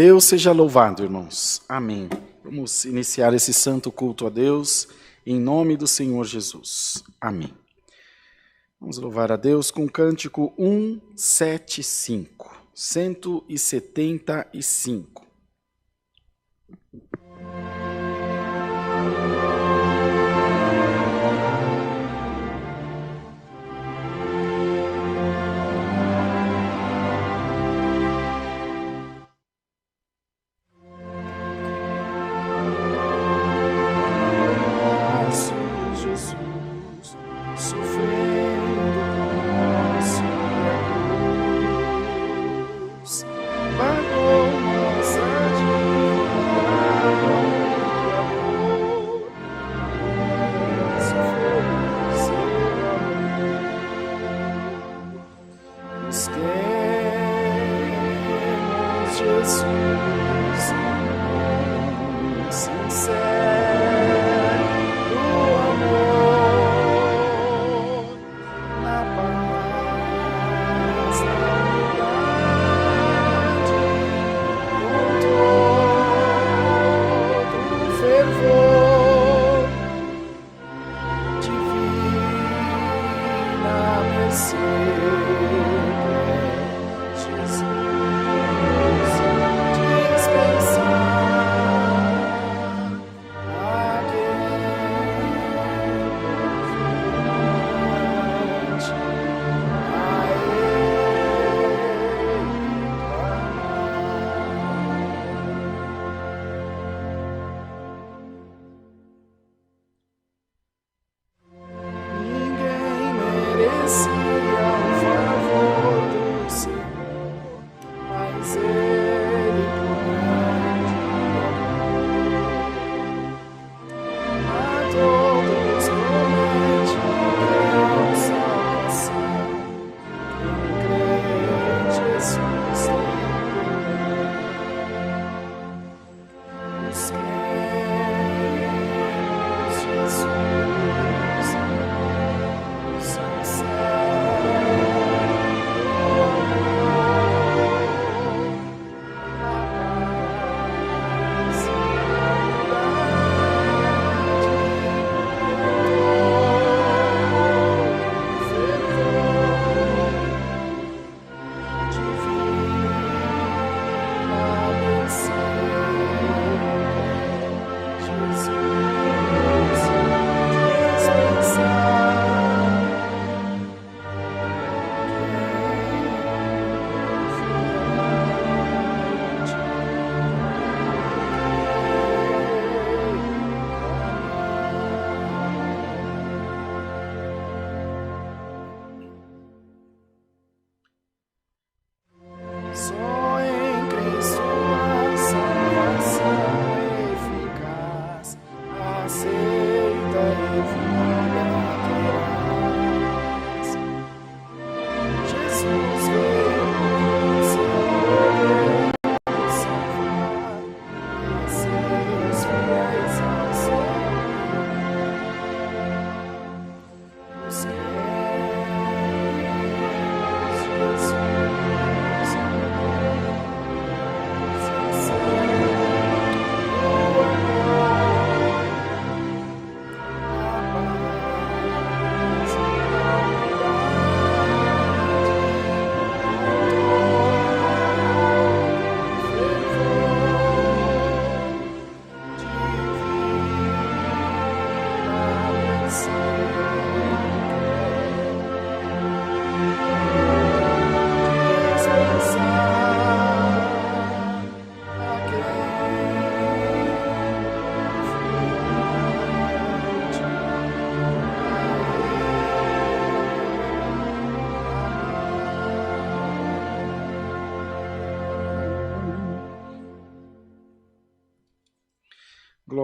Deus seja louvado, irmãos. Amém. Vamos iniciar esse santo culto a Deus em nome do Senhor Jesus. Amém. Vamos louvar a Deus com o cântico 175, 175.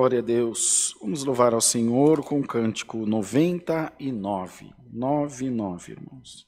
Glória a Deus. Vamos louvar ao Senhor com o cântico 99. 99, irmãos.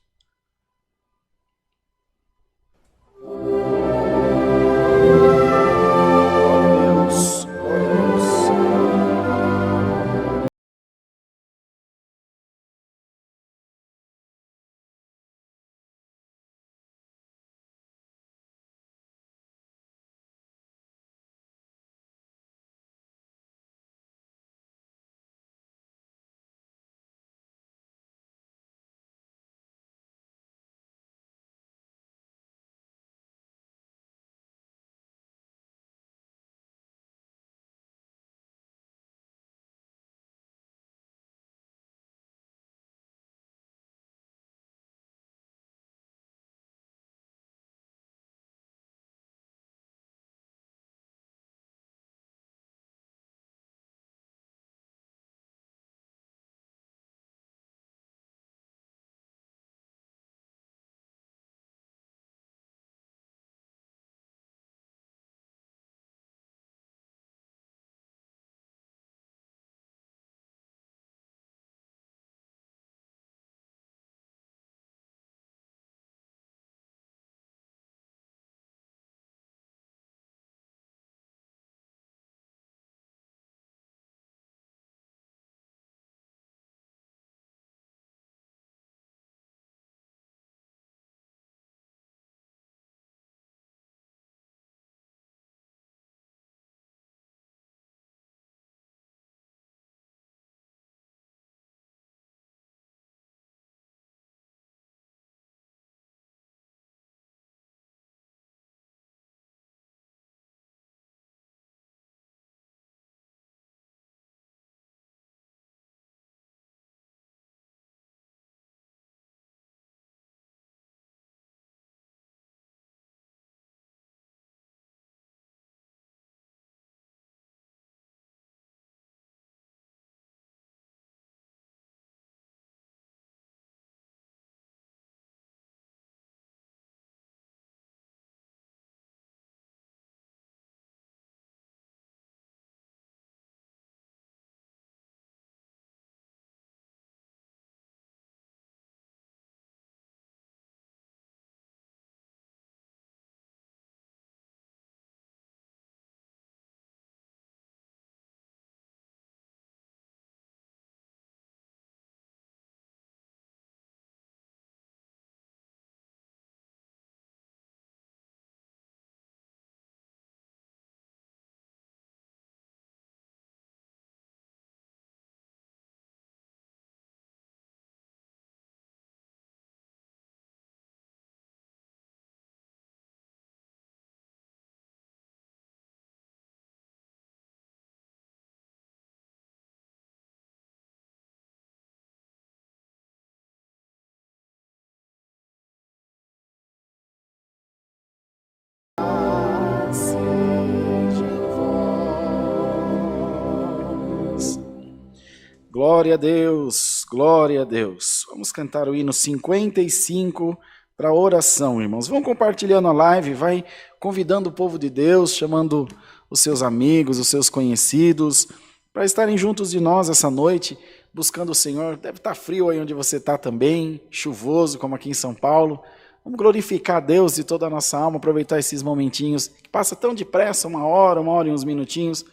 Glória a Deus, glória a Deus. Vamos cantar o hino 55 para oração, irmãos. Vão compartilhando a live, vai convidando o povo de Deus, chamando os seus amigos, os seus conhecidos, para estarem juntos de nós essa noite, buscando o Senhor. Deve estar frio aí onde você está também, chuvoso, como aqui em São Paulo. Vamos glorificar a Deus de toda a nossa alma, aproveitar esses momentinhos que passa tão depressa, uma hora e uns minutinhos,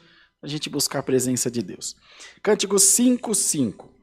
a gente buscar a presença de Deus. Cântico 5:5.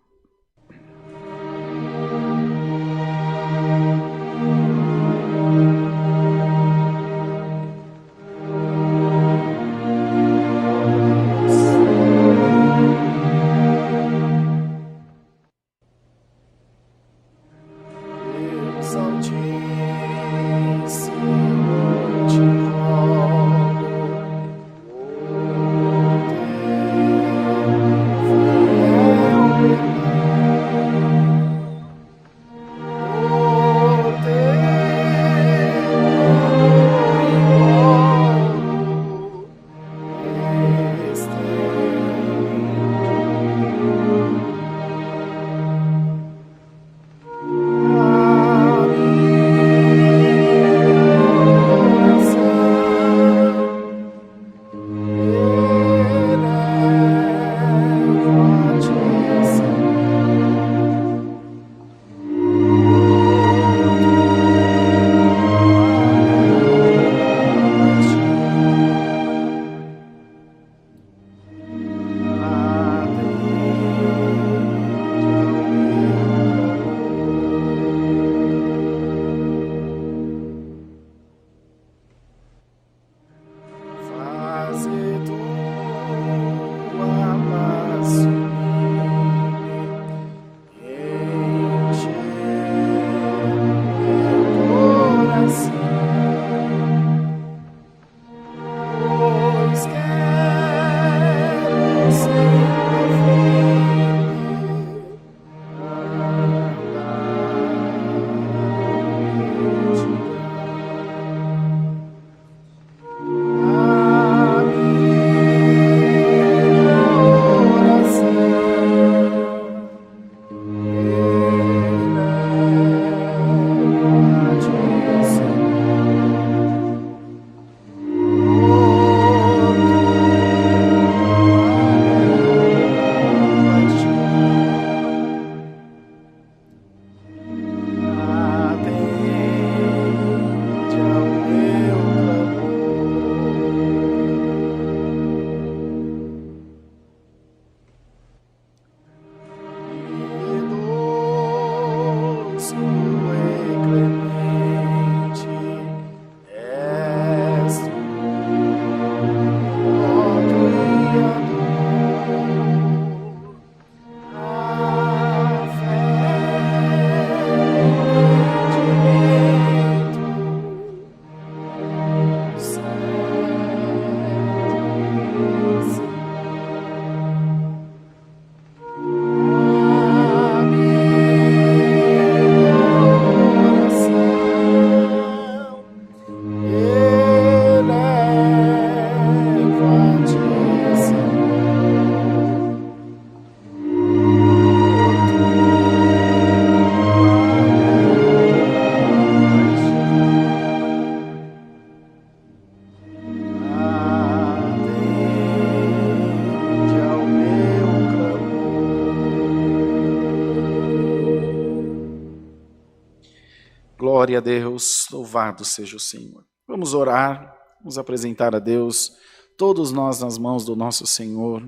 Glória a Deus, louvado seja o Senhor. Vamos orar, vamos apresentar a Deus, todos nós nas mãos do nosso Senhor.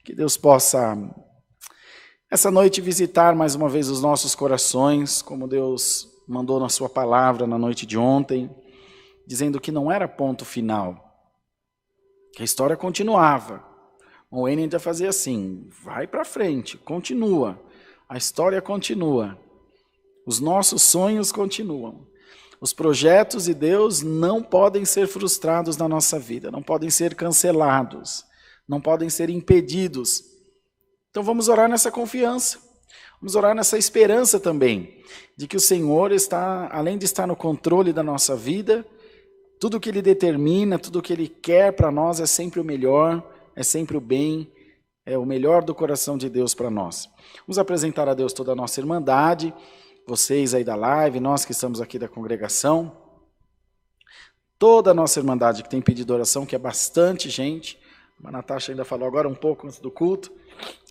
Que Deus possa, essa noite, visitar mais uma vez os nossos corações, como Deus mandou na sua palavra na noite de ontem, dizendo que não era ponto final, que a história continuava. O Enid já fazia assim, vai para frente, continua, a história continua. Os nossos sonhos continuam. Os projetos de Deus não podem ser frustrados na nossa vida, não podem ser cancelados, não podem ser impedidos. Então vamos orar nessa confiança, vamos orar nessa esperança também, de que o Senhor está, além de estar no controle da nossa vida, tudo que Ele determina, tudo que Ele quer para nós é sempre o melhor, é sempre o bem, é o melhor do coração de Deus para nós. Vamos apresentar a Deus toda a nossa irmandade, vocês aí da live, nós que estamos aqui da congregação, toda a nossa irmandade que tem pedido oração, que é bastante gente. A Natasha ainda falou agora um pouco antes do culto,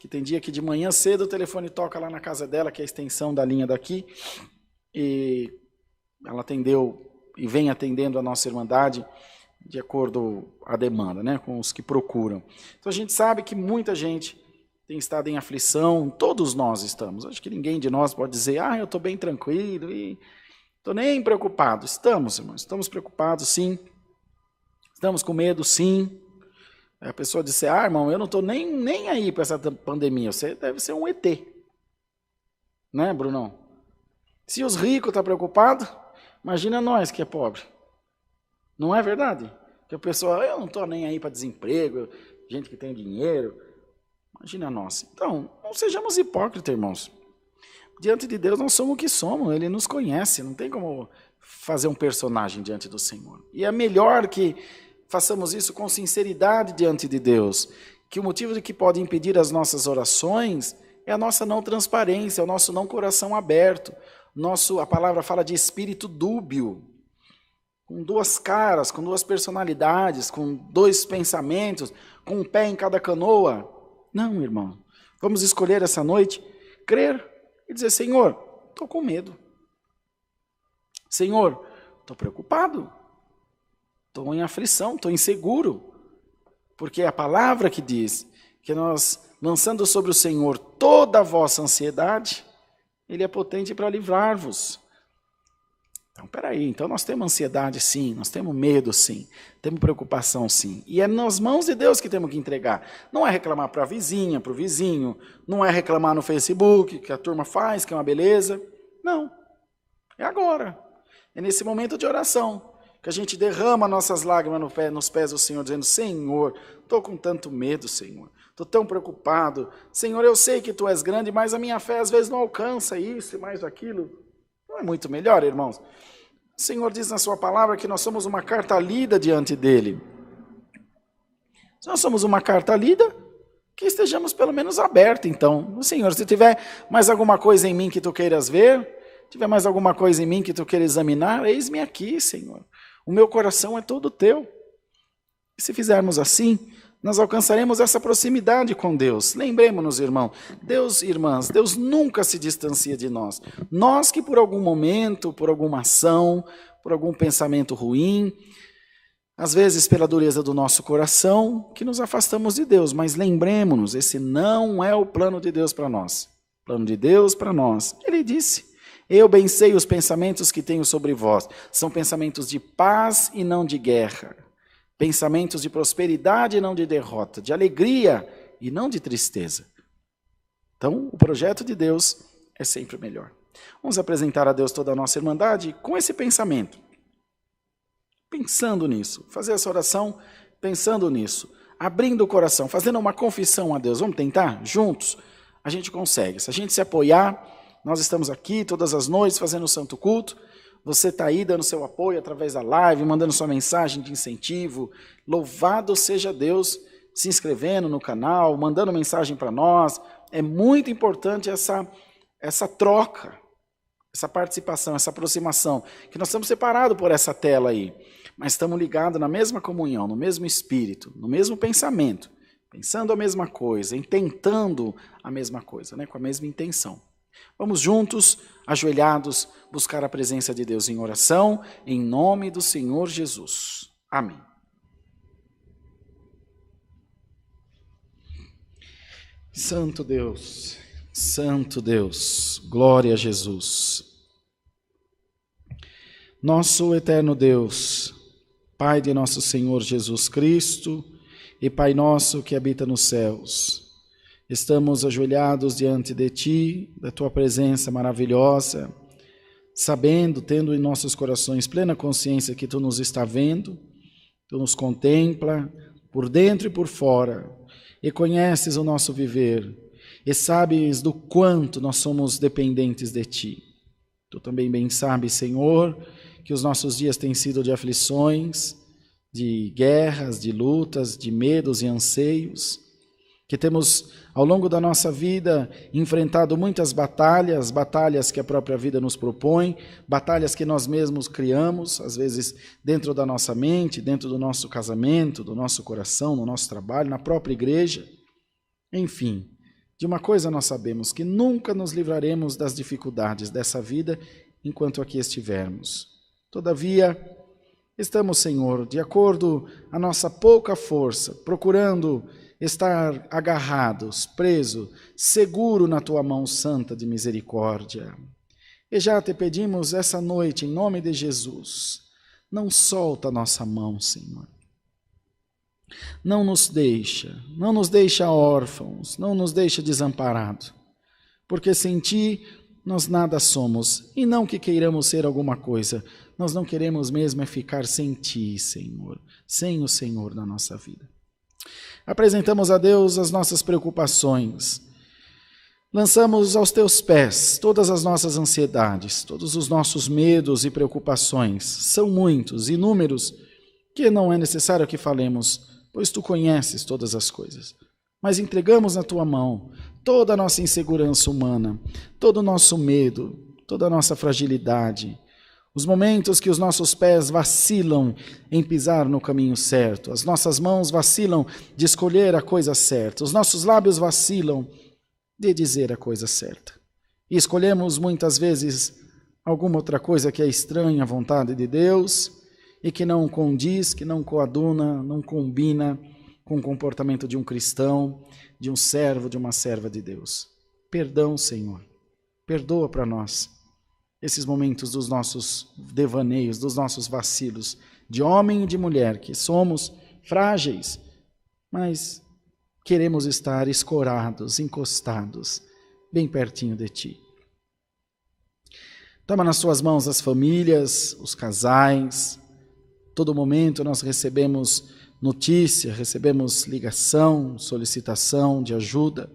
que tem dia que de manhã cedo o telefone toca lá na casa dela, que é a extensão da linha daqui, e ela atendeu e vem atendendo a nossa irmandade de acordo à demanda, né, com os que procuram. Então a gente sabe que muita gente tem estado em aflição, todos nós estamos. Acho que ninguém de nós pode dizer, eu estou bem tranquilo e estou nem preocupado. Estamos, irmãos, estamos preocupados sim, estamos com medo sim. A pessoa disse, irmão, eu não estou nem aí para essa pandemia, você deve ser um ET. Né, Brunão? Se os ricos estão preocupados, imagina nós que é pobre. Não é verdade? Que a pessoa, eu não estou nem aí para desemprego, gente que tem dinheiro. Imagina nós. Então, não sejamos hipócritas, irmãos. Diante de Deus nós somos o que somos, Ele nos conhece, não tem como fazer um personagem diante do Senhor. E é melhor que façamos isso com sinceridade diante de Deus, que o motivo de que pode impedir as nossas orações é a nossa não transparência, é o nosso não coração aberto. A palavra fala de espírito dúbio, com duas caras, com duas personalidades, com dois pensamentos, com um pé em cada canoa. Não, irmão, vamos escolher essa noite, crer e dizer, Senhor, estou com medo. Senhor, estou preocupado. Estou em aflição, estou inseguro, porque é a palavra que diz que nós, lançando sobre o Senhor toda a vossa ansiedade, Ele é potente para livrar-vos. Então, peraí, então nós temos ansiedade sim, nós temos medo sim, temos preocupação sim, e é nas mãos de Deus que temos que entregar. Não é reclamar para a vizinha, para o vizinho, não é reclamar no Facebook, que a turma faz, que é uma beleza. Não, é agora, é nesse momento de oração, que a gente derrama nossas lágrimas nos pés do Senhor, dizendo, Senhor, estou com tanto medo, Senhor, estou tão preocupado, Senhor, eu sei que Tu és grande, mas a minha fé às vezes não alcança isso e mais aquilo. Não é muito melhor, irmãos? O Senhor diz na sua palavra que nós somos uma carta lida diante dEle. Se nós somos uma carta lida, que estejamos pelo menos abertos, então. Senhor, se tiver mais alguma coisa em mim que Tu queiras ver, tiver mais alguma coisa em mim que Tu queiras examinar, eis-me aqui, Senhor. O meu coração é todo Teu. E se fizermos assim, nós alcançaremos essa proximidade com Deus. Lembremos-nos, irmão, irmãs, Deus nunca se distancia de nós. Nós que por algum momento, por alguma ação, por algum pensamento ruim, às vezes pela dureza do nosso coração, que nos afastamos de Deus. Mas lembremos-nos, esse não é o plano de Deus para nós. O plano de Deus para nós. Ele disse, eu bem sei os pensamentos que tenho sobre vós. São pensamentos de paz e não de guerra. Pensamentos de prosperidade e não de derrota, de alegria e não de tristeza. Então, o projeto de Deus é sempre melhor. Vamos apresentar a Deus toda a nossa irmandade com esse pensamento. Pensando nisso, fazer essa oração pensando nisso, abrindo o coração, fazendo uma confissão a Deus. Vamos tentar? Juntos? A gente consegue. Se a gente se apoiar, nós estamos aqui todas as noites fazendo o santo culto. Você está aí dando seu apoio através da live, mandando sua mensagem de incentivo. Louvado seja Deus, se inscrevendo no canal, mandando mensagem para nós. É muito importante essa troca, essa participação, essa aproximação. Que nós estamos separados por essa tela aí, mas estamos ligados na mesma comunhão, no mesmo espírito, no mesmo pensamento. Pensando a mesma coisa, intentando a mesma coisa, né, com a mesma intenção. Vamos juntos, ajoelhados, buscar a presença de Deus em oração, em nome do Senhor Jesus. Amém. Santo Deus, glória a Jesus. Nosso eterno Deus, Pai de nosso Senhor Jesus Cristo e Pai nosso que habita nos céus, estamos ajoelhados diante de Ti, da Tua presença maravilhosa, sabendo, tendo em nossos corações plena consciência que Tu nos está vendo, Tu nos contempla por dentro e por fora, e conheces o nosso viver, e sabes do quanto nós somos dependentes de Ti. Tu também bem sabes, Senhor, que os nossos dias têm sido de aflições, de guerras, de lutas, de medos e anseios, que temos, ao longo da nossa vida, enfrentado muitas batalhas, batalhas que a própria vida nos propõe, batalhas que nós mesmos criamos, às vezes dentro da nossa mente, dentro do nosso casamento, do nosso coração, no nosso trabalho, na própria igreja. Enfim, de uma coisa nós sabemos, que nunca nos livraremos das dificuldades dessa vida enquanto aqui estivermos. Todavia, estamos, Senhor, de acordo à nossa pouca força, procurando estar agarrados, presos, seguro na Tua mão santa de misericórdia. E já te pedimos essa noite, em nome de Jesus, não solta a nossa mão, Senhor. Não nos deixa órfãos, não nos deixa desamparados, porque sem Ti nós nada somos, e não que queiramos ser alguma coisa, nós não queremos mesmo é ficar sem Ti, Senhor, sem o Senhor na nossa vida. Apresentamos a Deus as nossas preocupações, lançamos aos Teus pés todas as nossas ansiedades, todos os nossos medos e preocupações, são muitos, inúmeros, que não é necessário que falemos, pois Tu conheces todas as coisas. Mas entregamos na Tua mão toda a nossa insegurança humana, todo o nosso medo, toda a nossa fragilidade, os momentos que os nossos pés vacilam em pisar no caminho certo, as nossas mãos vacilam de escolher a coisa certa, os nossos lábios vacilam de dizer a coisa certa. E escolhemos muitas vezes alguma outra coisa que é estranha à vontade de Deus e que não condiz, que não coaduna, não combina com o comportamento de um cristão, de um servo, de uma serva de Deus. Perdão, Senhor. Perdoa para nós esses momentos dos nossos devaneios, dos nossos vacilos, de homem e de mulher, que somos frágeis, mas queremos estar escorados, encostados, bem pertinho de Ti. Toma nas Tuas mãos as famílias, os casais. Todo momento nós recebemos notícia, recebemos ligação, solicitação de ajuda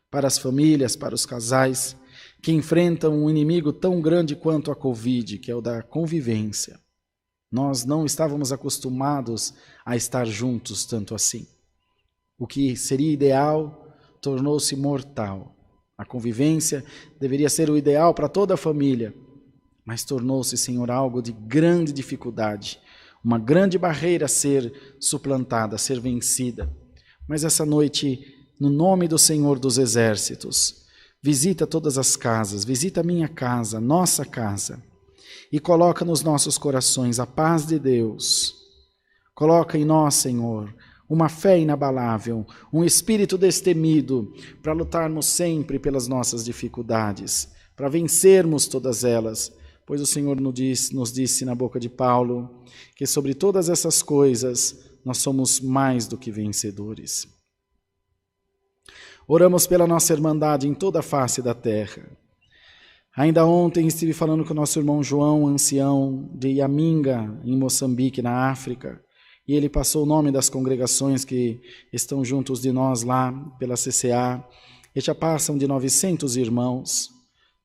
para as famílias, para os casais que enfrentam um inimigo tão grande quanto a Covid, que é o da convivência. Nós não estávamos acostumados a estar juntos tanto assim. O que seria ideal tornou-se mortal. A convivência deveria ser o ideal para toda a família, mas tornou-se, Senhor, algo de grande dificuldade, uma grande barreira a ser suplantada, a ser vencida. Mas essa noite, no nome do Senhor dos Exércitos, visita todas as casas, visita a minha casa, nossa casa, e coloca nos nossos corações a paz de Deus. Coloca em nós, Senhor, uma fé inabalável, um espírito destemido para lutarmos sempre pelas nossas dificuldades, para vencermos todas elas, pois o Senhor nos disse na boca de Paulo que sobre todas essas coisas nós somos mais do que vencedores. Oramos pela nossa irmandade em toda a face da terra. Ainda ontem estive falando com o nosso irmão João, ancião de Yaminga, em Moçambique, na África, e ele passou o nome das congregações que estão juntos de nós lá pela CCA, e já passam de 900 irmãos.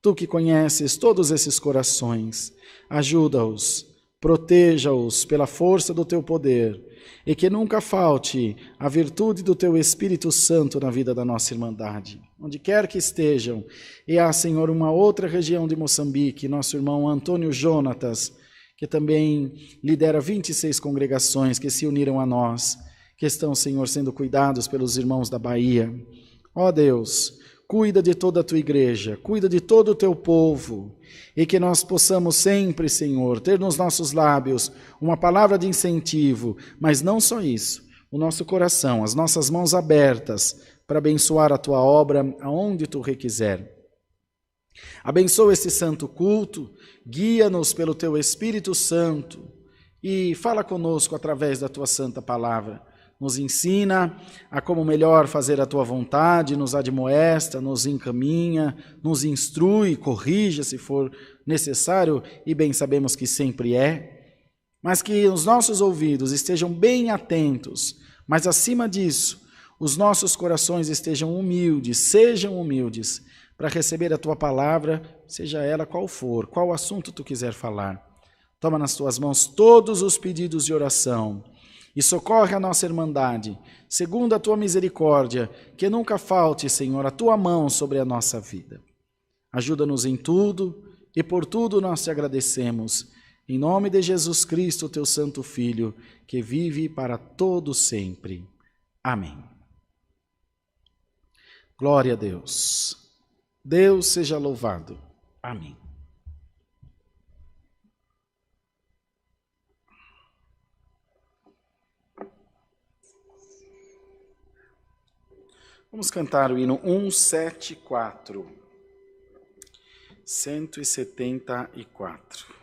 Tu que conheces todos esses corações, ajuda-os, proteja-os pela força do Teu poder, e que nunca falte a virtude do Teu Espírito Santo na vida da nossa irmandade, onde quer que estejam. E há, Senhor, uma outra região de Moçambique, nosso irmão Antônio Jonatas, que também lidera 26 congregações que se uniram a nós, que estão, Senhor, sendo cuidados pelos irmãos da Bahia. Ó Deus, cuida de toda a Tua igreja, cuida de todo o Teu povo, e que nós possamos sempre, Senhor, ter nos nossos lábios uma palavra de incentivo, mas não só isso, o nosso coração, as nossas mãos abertas para abençoar a Tua obra aonde Tu requiser. Abençoa esse santo culto, guia-nos pelo Teu Espírito Santo e fala conosco através da Tua santa palavra. Nos ensina a como melhor fazer a Tua vontade, nos admoesta, nos encaminha, nos instrui, corrija se for necessário, e bem sabemos que sempre é, mas que os nossos ouvidos estejam bem atentos, mas acima disso, os nossos corações estejam humildes, sejam humildes, para receber a Tua palavra, seja ela qual for, qual assunto Tu quiser falar. Toma nas Tuas mãos todos os pedidos de oração, e socorre a nossa irmandade, segundo a tua misericórdia, que nunca falte, Senhor, a tua mão sobre a nossa vida. Ajuda-nos em tudo e por tudo nós te agradecemos. Em nome de Jesus Cristo, teu santo Filho, que vive para todo sempre. Amém. Glória a Deus. Deus seja louvado. Amém. Vamos cantar o hino 174. 174.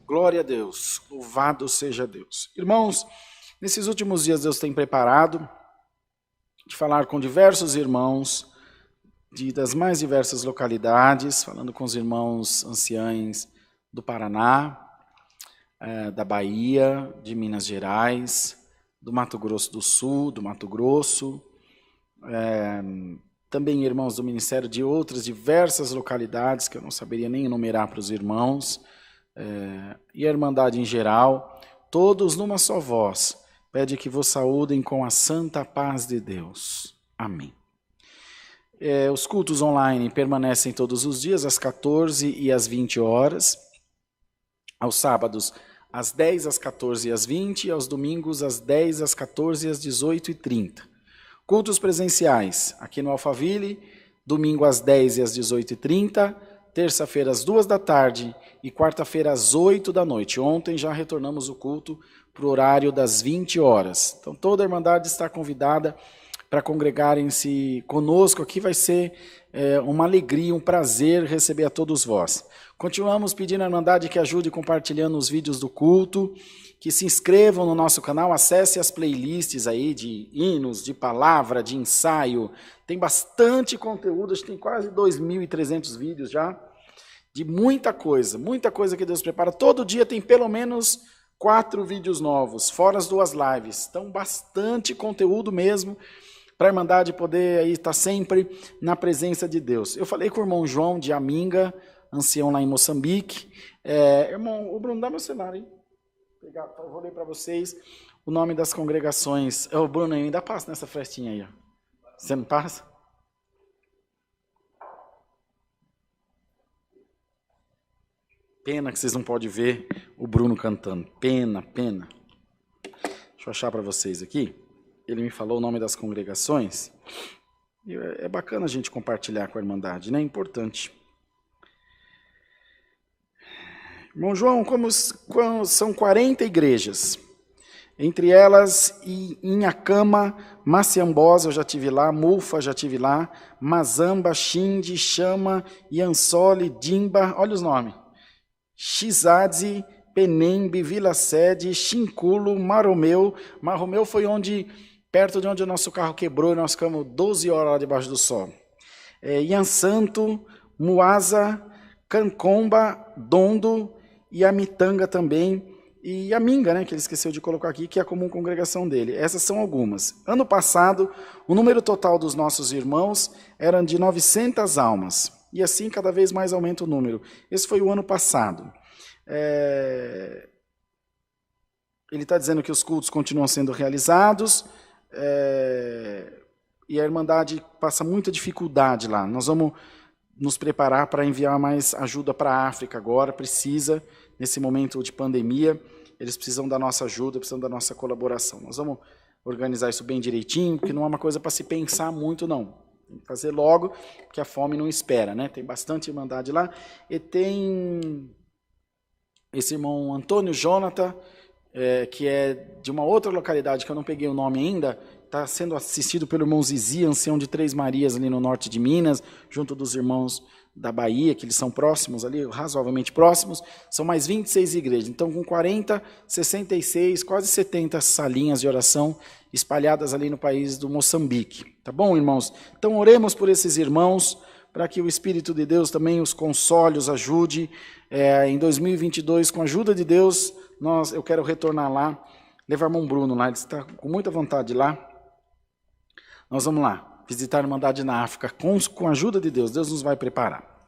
Glória a Deus, louvado seja Deus. Irmãos, nesses últimos dias Deus tem preparado de falar com diversos irmãos das mais diversas localidades, falando com os irmãos anciães do Paraná, da Bahia, de Minas Gerais, do Mato Grosso do Sul, do Mato Grosso, também irmãos do ministério de outras diversas localidades, que eu não saberia nem enumerar para os irmãos, e a Irmandade em geral, todos numa só voz, pede que vos saúdem com a santa paz de Deus. Amém. Os cultos online permanecem todos os dias, às 14 e às 20 horas, aos sábados, às 10, às 14 e às 20, e aos domingos, às 10, às 14 e às 18h30. Cultos presenciais, aqui no Alphaville, domingo às 10 e às 18h30, terça-feira às 2 da tarde e quarta-feira às 8 da noite. Ontem já retornamos o culto para o horário das 20 horas. Então toda a Irmandade está convidada para congregarem-se conosco. Aqui vai ser uma alegria, um prazer receber a todos vós. Continuamos pedindo à Irmandade que ajude compartilhando os vídeos do culto, que se inscrevam no nosso canal, acesse as playlists aí de hinos, de palavra, de ensaio. Tem bastante conteúdo, acho que tem quase 2.300 vídeos já, de muita coisa que Deus prepara. Todo dia tem pelo menos 4 vídeos novos, fora as 2 lives. Então, bastante conteúdo mesmo, para a Irmandade poder aí estar sempre na presença de Deus. Eu falei com o irmão João de Aminga, ancião lá em Moçambique. Irmão, o Bruno, dá meu celular, hein? Eu vou ler para vocês o nome das congregações. O Bruno, ainda passa nessa festinha aí. Ó. Você não passa? Pena que vocês não podem ver o Bruno cantando. Pena. Deixa eu achar para vocês aqui. Ele me falou o nome das congregações. E é bacana a gente compartilhar com a Irmandade, né? É importante. Irmão João, são 40 igrejas. Entre elas, Inhacama, Maciambosa, eu já estive lá, Mufa, já estive lá, Mazamba, Xinde, Chama, Iansole, Dimba, olha os nomes. Xizadze, Penembe, Vila Sede, Chinculo, Maromeu. Maromeu foi perto de onde o nosso carro quebrou e nós ficamos 12 horas lá debaixo do sol. Iansanto, Muasa, Cancomba, Dondo e Amitanga também. E a Minga, né, que ele esqueceu de colocar aqui, que é a comum congregação dele. Essas são algumas. Ano passado, o número total dos nossos irmãos era de 900 almas. E assim, cada vez mais aumenta o número. Esse foi o ano passado. Ele está dizendo que os cultos continuam sendo realizados, e a Irmandade passa muita dificuldade lá. Nós vamos nos preparar para enviar mais ajuda para a África agora, precisa, nesse momento de pandemia, eles precisam da nossa ajuda, precisam da nossa colaboração. Nós vamos organizar isso bem direitinho, porque não é uma coisa para se pensar muito, não. Tem que fazer logo, porque a fome não espera, né? Tem bastante Irmandade lá. E tem esse irmão Antônio Jonathan, que é de uma outra localidade, que eu não peguei o nome ainda, está sendo assistido pelo irmão Zizi, ancião de Três Marias, ali no norte de Minas, junto dos irmãos da Bahia, que eles são próximos ali, razoavelmente próximos, são mais 26 igrejas. Então, com 40, 66, quase 70 salinhas de oração espalhadas ali no país do Moçambique. Tá bom, irmãos? Então, oremos por esses irmãos, para que o Espírito de Deus também os console, os ajude. Em 2022, com a ajuda de Deus, eu quero retornar lá, levar o irmão Bruno lá, ele está com muita vontade de ir lá. Nós vamos lá, visitar a Irmandade na África, com a ajuda de Deus, Deus nos vai preparar.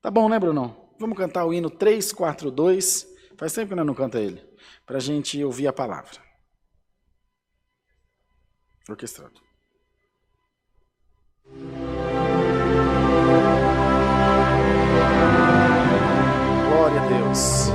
Tá bom, né, Brunão? Vamos cantar o hino 342, faz tempo que nós não canta ele, para a gente ouvir a palavra. Orquestrado. Glória a Deus.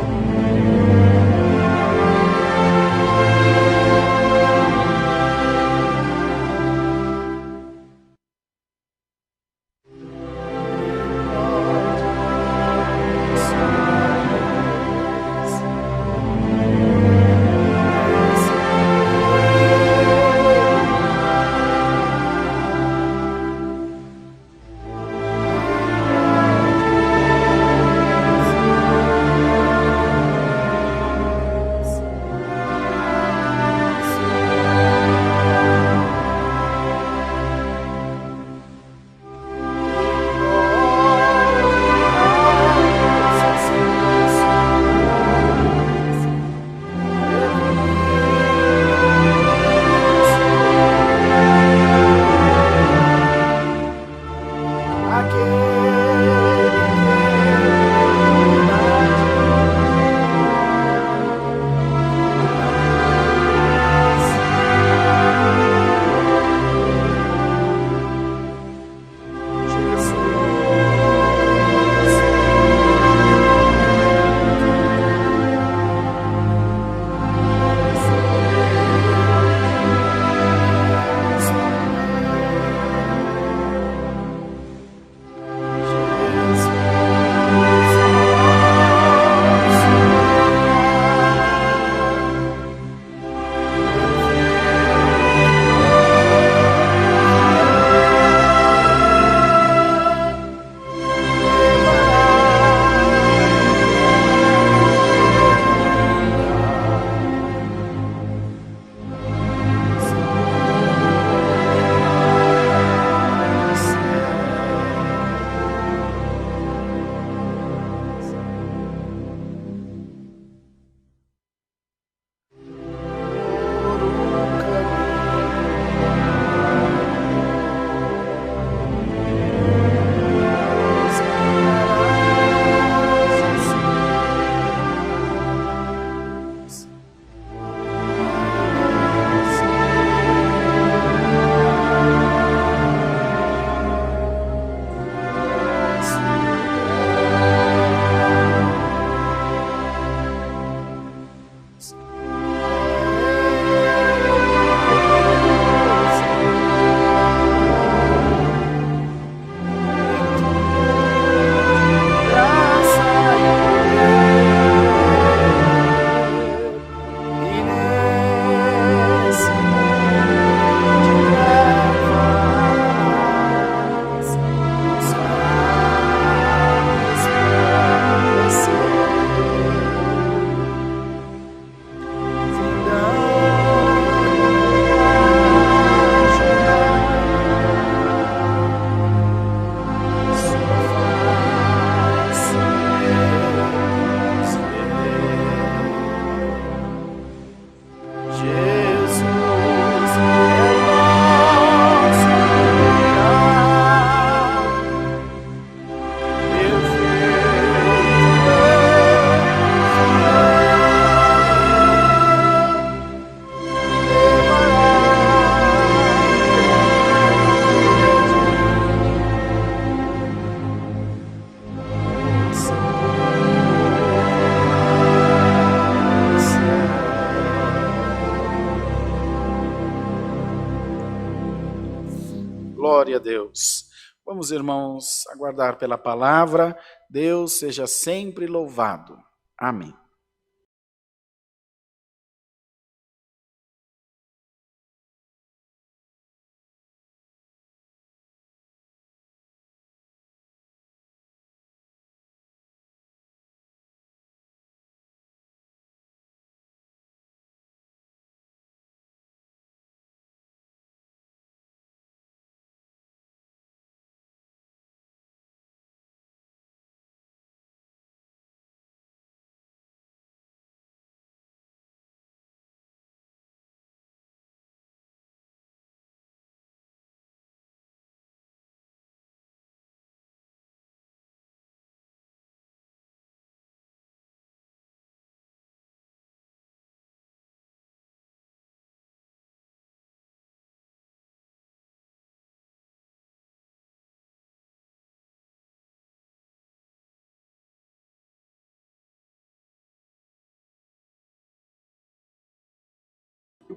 Glória a Deus. Vamos, irmãos, aguardar pela palavra. Deus seja sempre louvado. Amém.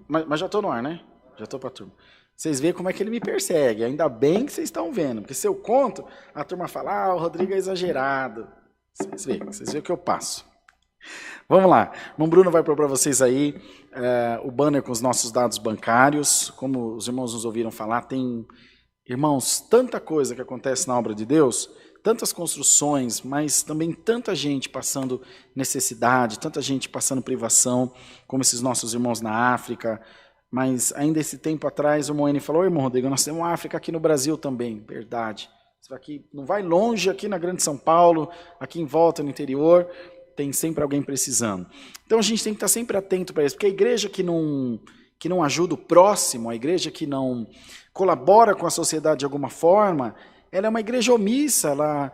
Mas já estou no ar, né? Já estou para a turma. Vocês veem como é que ele me persegue. Ainda bem que vocês estão vendo. Porque se eu conto, a turma fala, o Rodrigo é exagerado. Vocês veem o que eu passo. Vamos lá. O irmão Bruno vai pôr para vocês aí o banner com os nossos dados bancários. Como os irmãos nos ouviram falar, tem, irmãos, tanta coisa que acontece na obra de Deus, tantas construções, mas também tanta gente passando necessidade, tanta gente passando privação, como esses nossos irmãos na África. Mas ainda esse tempo atrás, o Moene falou, irmão Rodrigo, nós temos África aqui no Brasil também. Verdade. Aqui, não vai longe, aqui na Grande São Paulo, aqui em volta, no interior, tem sempre alguém precisando. Então a gente tem que estar sempre atento para isso, porque a igreja que não ajuda o próximo, a igreja que não colabora com a sociedade de alguma forma, ela é uma igreja omissa, ela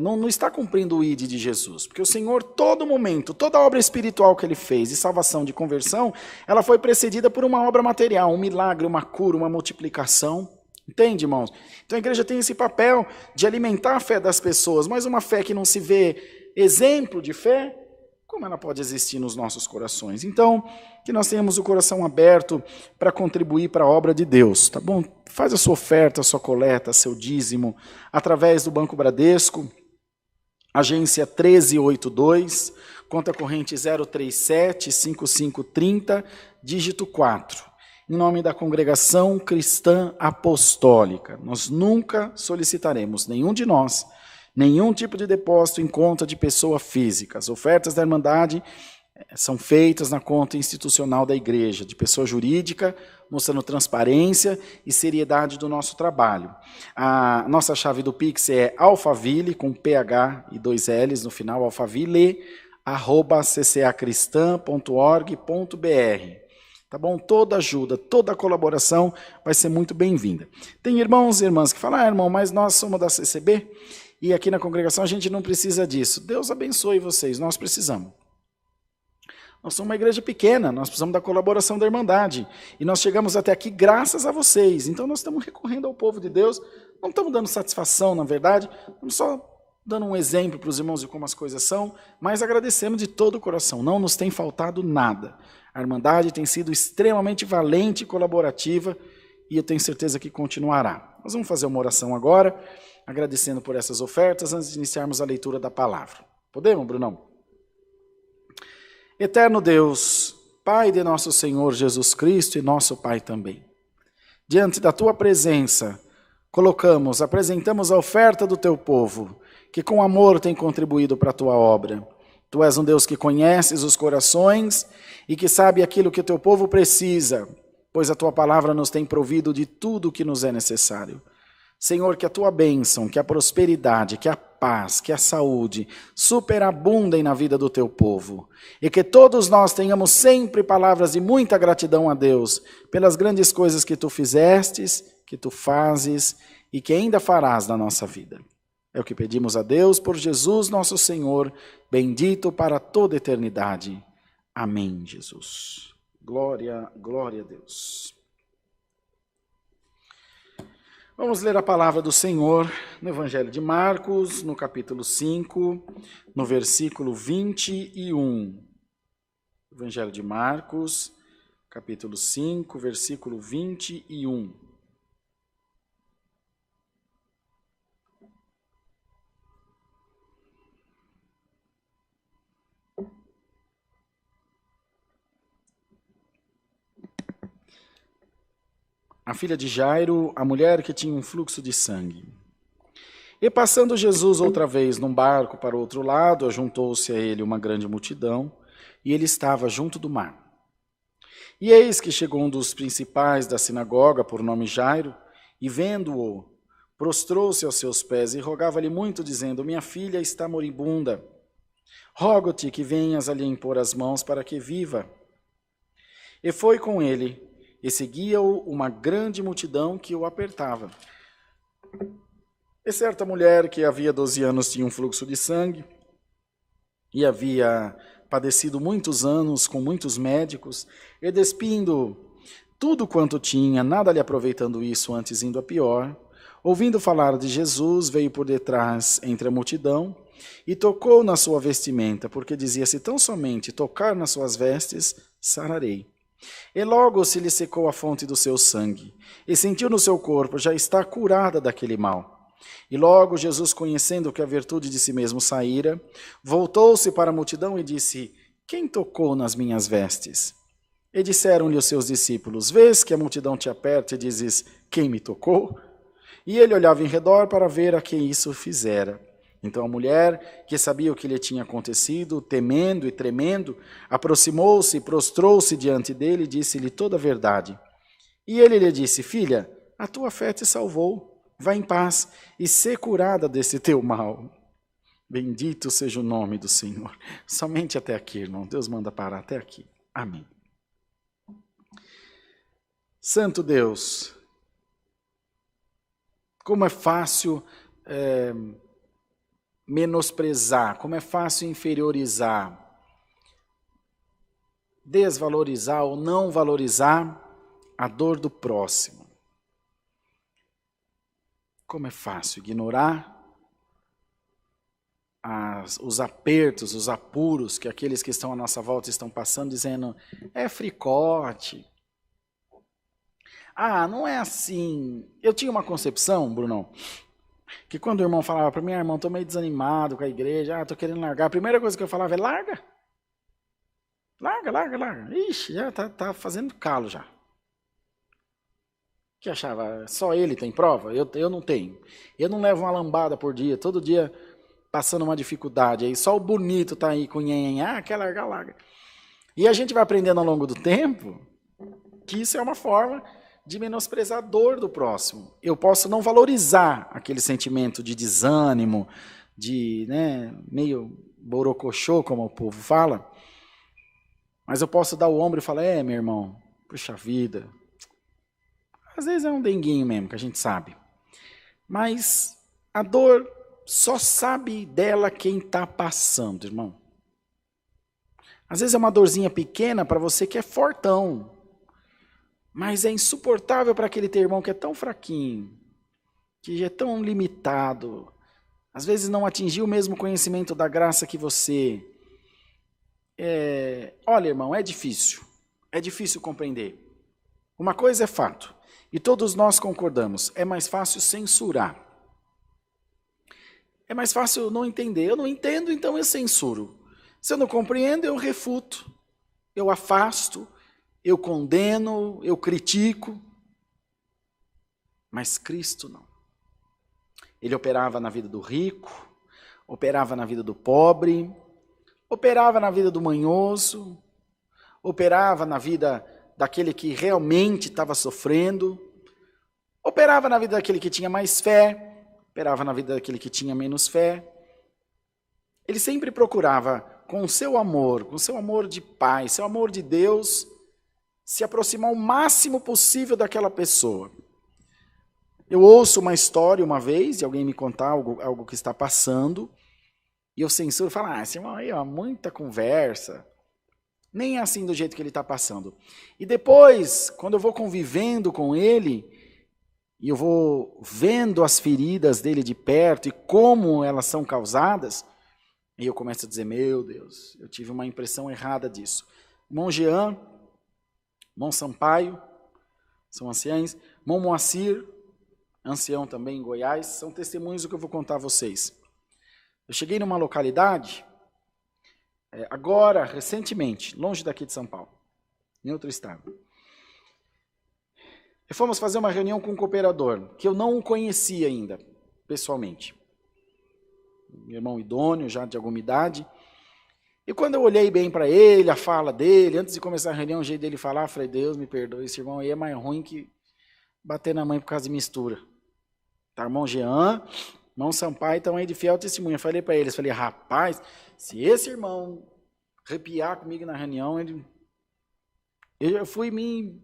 não está cumprindo o ID de Jesus. Porque o Senhor, todo momento, toda obra espiritual que Ele fez, de salvação, de conversão, ela foi precedida por uma obra material, um milagre, uma cura, uma multiplicação. Entende, irmãos? Então a igreja tem esse papel de alimentar a fé das pessoas, mas uma fé que não se vê exemplo de fé, como ela pode existir nos nossos corações? Então, que nós tenhamos o coração aberto para contribuir para a obra de Deus, tá bom? Faz a sua oferta, a sua coleta, seu dízimo, através do Banco Bradesco, agência 1382, conta corrente 037-5530, dígito 4. Em nome da Congregação Cristã Apostólica. Nós nunca solicitaremos, nenhum de nós, nenhum tipo de depósito em conta de pessoa física. As ofertas da Irmandade são feitas na conta institucional da igreja, de pessoa jurídica, mostrando transparência e seriedade do nosso trabalho. A nossa chave do Pix é alfaville, com PH e 2 L's no final, alfaville@ccacristã.org.br. Tá bom? Toda ajuda, toda colaboração vai ser muito bem-vinda. Tem irmãos e irmãs que falam, irmão, mas nós somos da CCB e aqui na congregação a gente não precisa disso. Deus abençoe vocês, nós precisamos. Nós somos uma igreja pequena, nós precisamos da colaboração da Irmandade. E nós chegamos até aqui graças a vocês. Então nós estamos recorrendo ao povo de Deus, não estamos dando satisfação, na verdade, estamos só dando um exemplo para os irmãos de como as coisas são, mas agradecemos de todo o coração, não nos tem faltado nada. A Irmandade tem sido extremamente valente e colaborativa e eu tenho certeza que continuará. Nós vamos fazer uma oração agora, agradecendo por essas ofertas, antes de iniciarmos a leitura da palavra. Podemos, Brunão? Eterno Deus, Pai de nosso Senhor Jesus Cristo e nosso Pai também, diante da Tua presença, apresentamos a oferta do Teu povo, que com amor tem contribuído para a Tua obra. Tu és um Deus que conheces os corações e que sabe aquilo que o Teu povo precisa, pois a Tua palavra nos tem provido de tudo o que nos é necessário. Senhor, que a Tua bênção, que a prosperidade, que a paz, que a saúde superabundem na vida do Teu povo. E que todos nós tenhamos sempre palavras de muita gratidão a Deus pelas grandes coisas que Tu fizestes, que Tu fazes e que ainda farás na nossa vida. É o que pedimos a Deus por Jesus nosso Senhor, bendito para toda a eternidade. Amém, Jesus. Glória, glória a Deus. Vamos ler a palavra do Senhor no Evangelho de Marcos, no capítulo 5, no versículo 21. Evangelho de Marcos, capítulo 5, versículo 21. A filha de Jairo, a mulher que tinha um fluxo de sangue. E passando Jesus outra vez num barco para o outro lado, ajuntou-se a ele uma grande multidão, e ele estava junto do mar. E eis que chegou um dos principais da sinagoga, por nome Jairo, e vendo-o, prostrou-se aos seus pés e rogava-lhe muito, dizendo, minha filha está moribunda, rogo-te que venhas a lhe impor as mãos para que viva. E foi com ele, e seguia-o uma grande multidão que o apertava. E certa mulher que havia 12 anos tinha um fluxo de sangue e havia padecido muitos anos com muitos médicos, e despindo tudo quanto tinha, nada lhe aproveitando isso, antes indo a pior, ouvindo falar de Jesus, veio por detrás entre a multidão e tocou na sua vestimenta, porque dizia, se tão somente tocar nas suas vestes, sararei. E logo se lhe secou a fonte do seu sangue, e sentiu no seu corpo, já está curada daquele mal. E logo Jesus, conhecendo que a virtude de si mesmo saíra, voltou-se para a multidão e disse, quem tocou nas minhas vestes? E disseram-lhe os seus discípulos, vês que a multidão te aperta e dizes, quem me tocou? E ele olhava em redor para ver a quem isso fizera. Então a mulher, que sabia o que lhe tinha acontecido, temendo e tremendo, aproximou-se e prostrou-se diante dele e disse-lhe toda a verdade. E ele lhe disse, filha, a tua fé te salvou, vá em paz e sê curada desse teu mal. Bendito seja o nome do Senhor. Somente até aqui, irmão. Deus manda parar até aqui. Amém. Santo Deus, Como é fácil menosprezar, como é fácil inferiorizar, desvalorizar ou não valorizar a dor do próximo. Como é fácil ignorar os apertos, os apuros que aqueles que estão à nossa volta estão passando, dizendo, é fricote. Ah, não é assim. Eu tinha uma concepção, Brunão, que quando o irmão falava para mim, irmão, estou meio desanimado com a igreja, estou querendo largar, a primeira coisa que eu falava é, larga. Larga, larga, larga. Ixi, já tá fazendo calo já. Que achava, só ele tem prova? Eu não tenho. Eu não levo uma lambada por dia, todo dia passando uma dificuldade. Aí só o bonito tá aí com nhenhenhá, quer largar, larga. E a gente vai aprendendo ao longo do tempo que isso é uma forma de menosprezar a dor do próximo. Eu posso não valorizar aquele sentimento de desânimo, de meio borocochô, como o povo fala, mas eu posso dar o ombro e falar, meu irmão, puxa vida. Às vezes é um denguinho mesmo, que a gente sabe. Mas a dor só sabe dela quem está passando, irmão. Às vezes é uma dorzinha pequena para você que é fortão. Mas é insuportável para aquele teu irmão que é tão fraquinho, que é tão limitado. Às vezes não atingiu o mesmo conhecimento da graça que você. Olha, irmão, é difícil. É difícil compreender. Uma coisa é fato. E todos nós concordamos, é mais fácil censurar. É mais fácil não entender. Eu não entendo, então eu censuro. Se eu não compreendo, eu refuto. Eu afasto, eu condeno, eu critico. Mas Cristo não. Ele operava na vida do rico, operava na vida do pobre, operava na vida do manhoso, operava na vida daquele que realmente estava sofrendo, operava na vida daquele que tinha mais fé, operava na vida daquele que tinha menos fé. Ele sempre procurava, com o seu amor de pai, seu amor de Deus, se aproximar o máximo possível daquela pessoa. Eu ouço uma história uma vez, de alguém me contar algo que está passando, e eu censuro e falo, esse irmão aí, muita conversa. Nem é assim do jeito que ele está passando. E depois, quando eu vou convivendo com ele, e eu vou vendo as feridas dele de perto e como elas são causadas, e eu começo a dizer, meu Deus, eu tive uma impressão errada disso. Irmão Jean, irmão Sampaio, são anciães, irmão Moacir, ancião também em Goiás, são testemunhos do que eu vou contar a vocês. Eu cheguei numa localidade, agora, recentemente, longe daqui de São Paulo, em outro estado. E fomos fazer uma reunião com um cooperador, que eu não o conhecia ainda, pessoalmente. Um irmão idôneo, já de alguma idade. E quando eu olhei bem para ele, a fala dele, antes de começar a reunião, o jeito dele falar, eu falei, Deus me perdoe, esse irmão aí é mais ruim que bater na mãe por causa de mistura. Tá, irmão Jean, irmão Sampaio estão aí de fiel testemunha. Eu falei para eles, rapaz, se esse irmão arrepiar comigo na reunião, eu fui me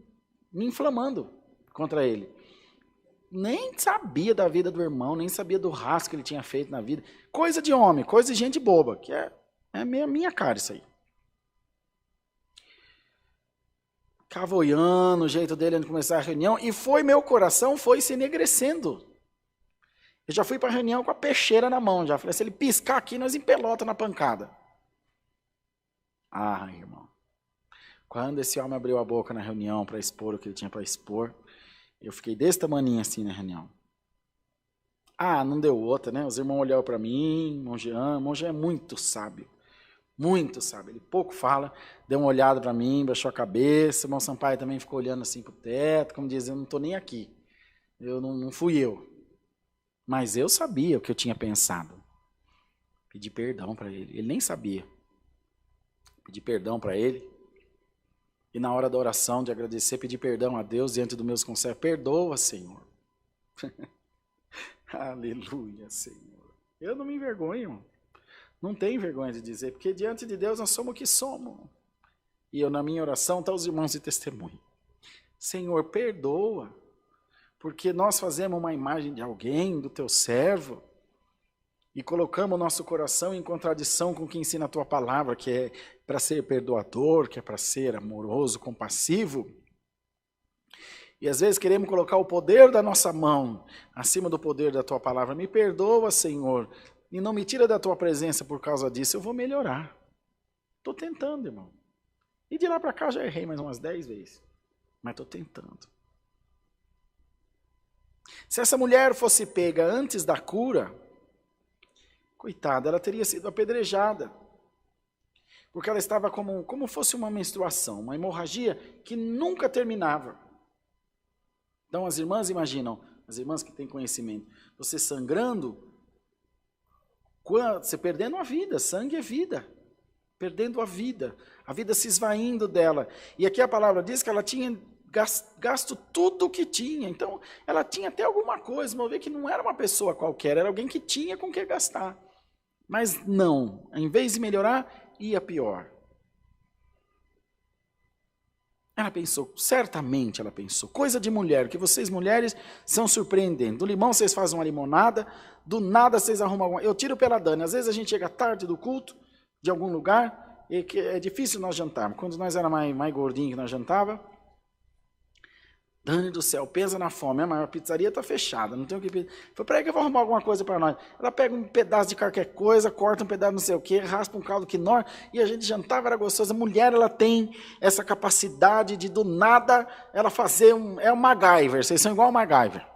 inflamando contra ele. Nem sabia da vida do irmão, nem sabia do rastro que ele tinha feito na vida. Coisa de homem, coisa de gente boba, que é minha cara isso aí. Cavoiando, o jeito dele de começar a reunião, e meu coração foi se enegrecendo. Eu já fui para a reunião com a peixeira na mão, já falei, se ele piscar aqui, nós empelota na pancada. Ah, irmão, quando esse homem abriu a boca na reunião para expor o que ele tinha para expor, eu fiquei desse tamaninho assim na reunião. Ah, não deu outra, né? Os irmãos olharam para mim, irmão Jean é muito sábio, ele pouco fala, deu uma olhada para mim, baixou a cabeça, o irmão Sampaio também ficou olhando assim para o teto, como dizendo, eu não estou nem aqui, não fui eu. Mas eu sabia o que eu tinha pensado. Pedi perdão para ele, ele nem sabia. Pedi perdão para ele. E na hora da oração, de agradecer, pedi perdão a Deus diante dos meus conselhos. Perdoa, Senhor. Aleluia, Senhor. Eu não me envergonho. Não tenho vergonha de dizer, porque diante de Deus nós somos o que somos. E eu, na minha oração, estão os irmãos de testemunho. Senhor, perdoa. porque nós fazemos uma imagem de alguém, do teu servo, e colocamos o nosso coração em contradição com o que ensina a tua palavra, que é para ser perdoador, que é para ser amoroso, compassivo. E às vezes queremos colocar o poder da nossa mão acima do poder da tua palavra. Me perdoa, Senhor, e não me tira da tua presença por causa disso. Eu vou melhorar. Estou tentando, irmão. E de lá para cá já errei mais umas 10 vezes. Mas estou tentando. Se essa mulher fosse pega antes da cura, coitada, ela teria sido apedrejada. Porque ela estava como fosse uma menstruação, uma hemorragia que nunca terminava. Então as irmãs imaginam, as irmãs que têm conhecimento, você sangrando, você perdendo a vida, sangue é vida, perdendo a vida se esvaindo dela. E aqui a palavra diz que ela tinha gasto tudo o que tinha, então ela tinha até alguma coisa, mas vê que não era uma pessoa qualquer, era alguém que tinha com que gastar. Mas não, em vez de melhorar, ia pior. Ela pensou, certamente ela pensou, coisa de mulher, que vocês mulheres são surpreendentes. Do limão vocês fazem uma limonada, do nada vocês arrumam alguma... Eu tiro pela Dani, às vezes a gente chega tarde do culto, de algum lugar, e que é difícil nós jantarmos. Quando nós era mais gordinho que nós jantava, Dani do céu, pensa na fome, mas a pizzaria está fechada, não tem o que pedir. Falei, peraí que eu vou arrumar alguma coisa para nós. Ela pega um pedaço de qualquer coisa, corta um pedaço não sei o quê, raspa um caldo quinó, e a gente jantava, era gostoso. A mulher, ela tem essa capacidade de, do nada, ela fazer é um MacGyver, vocês são igual ao MacGyver.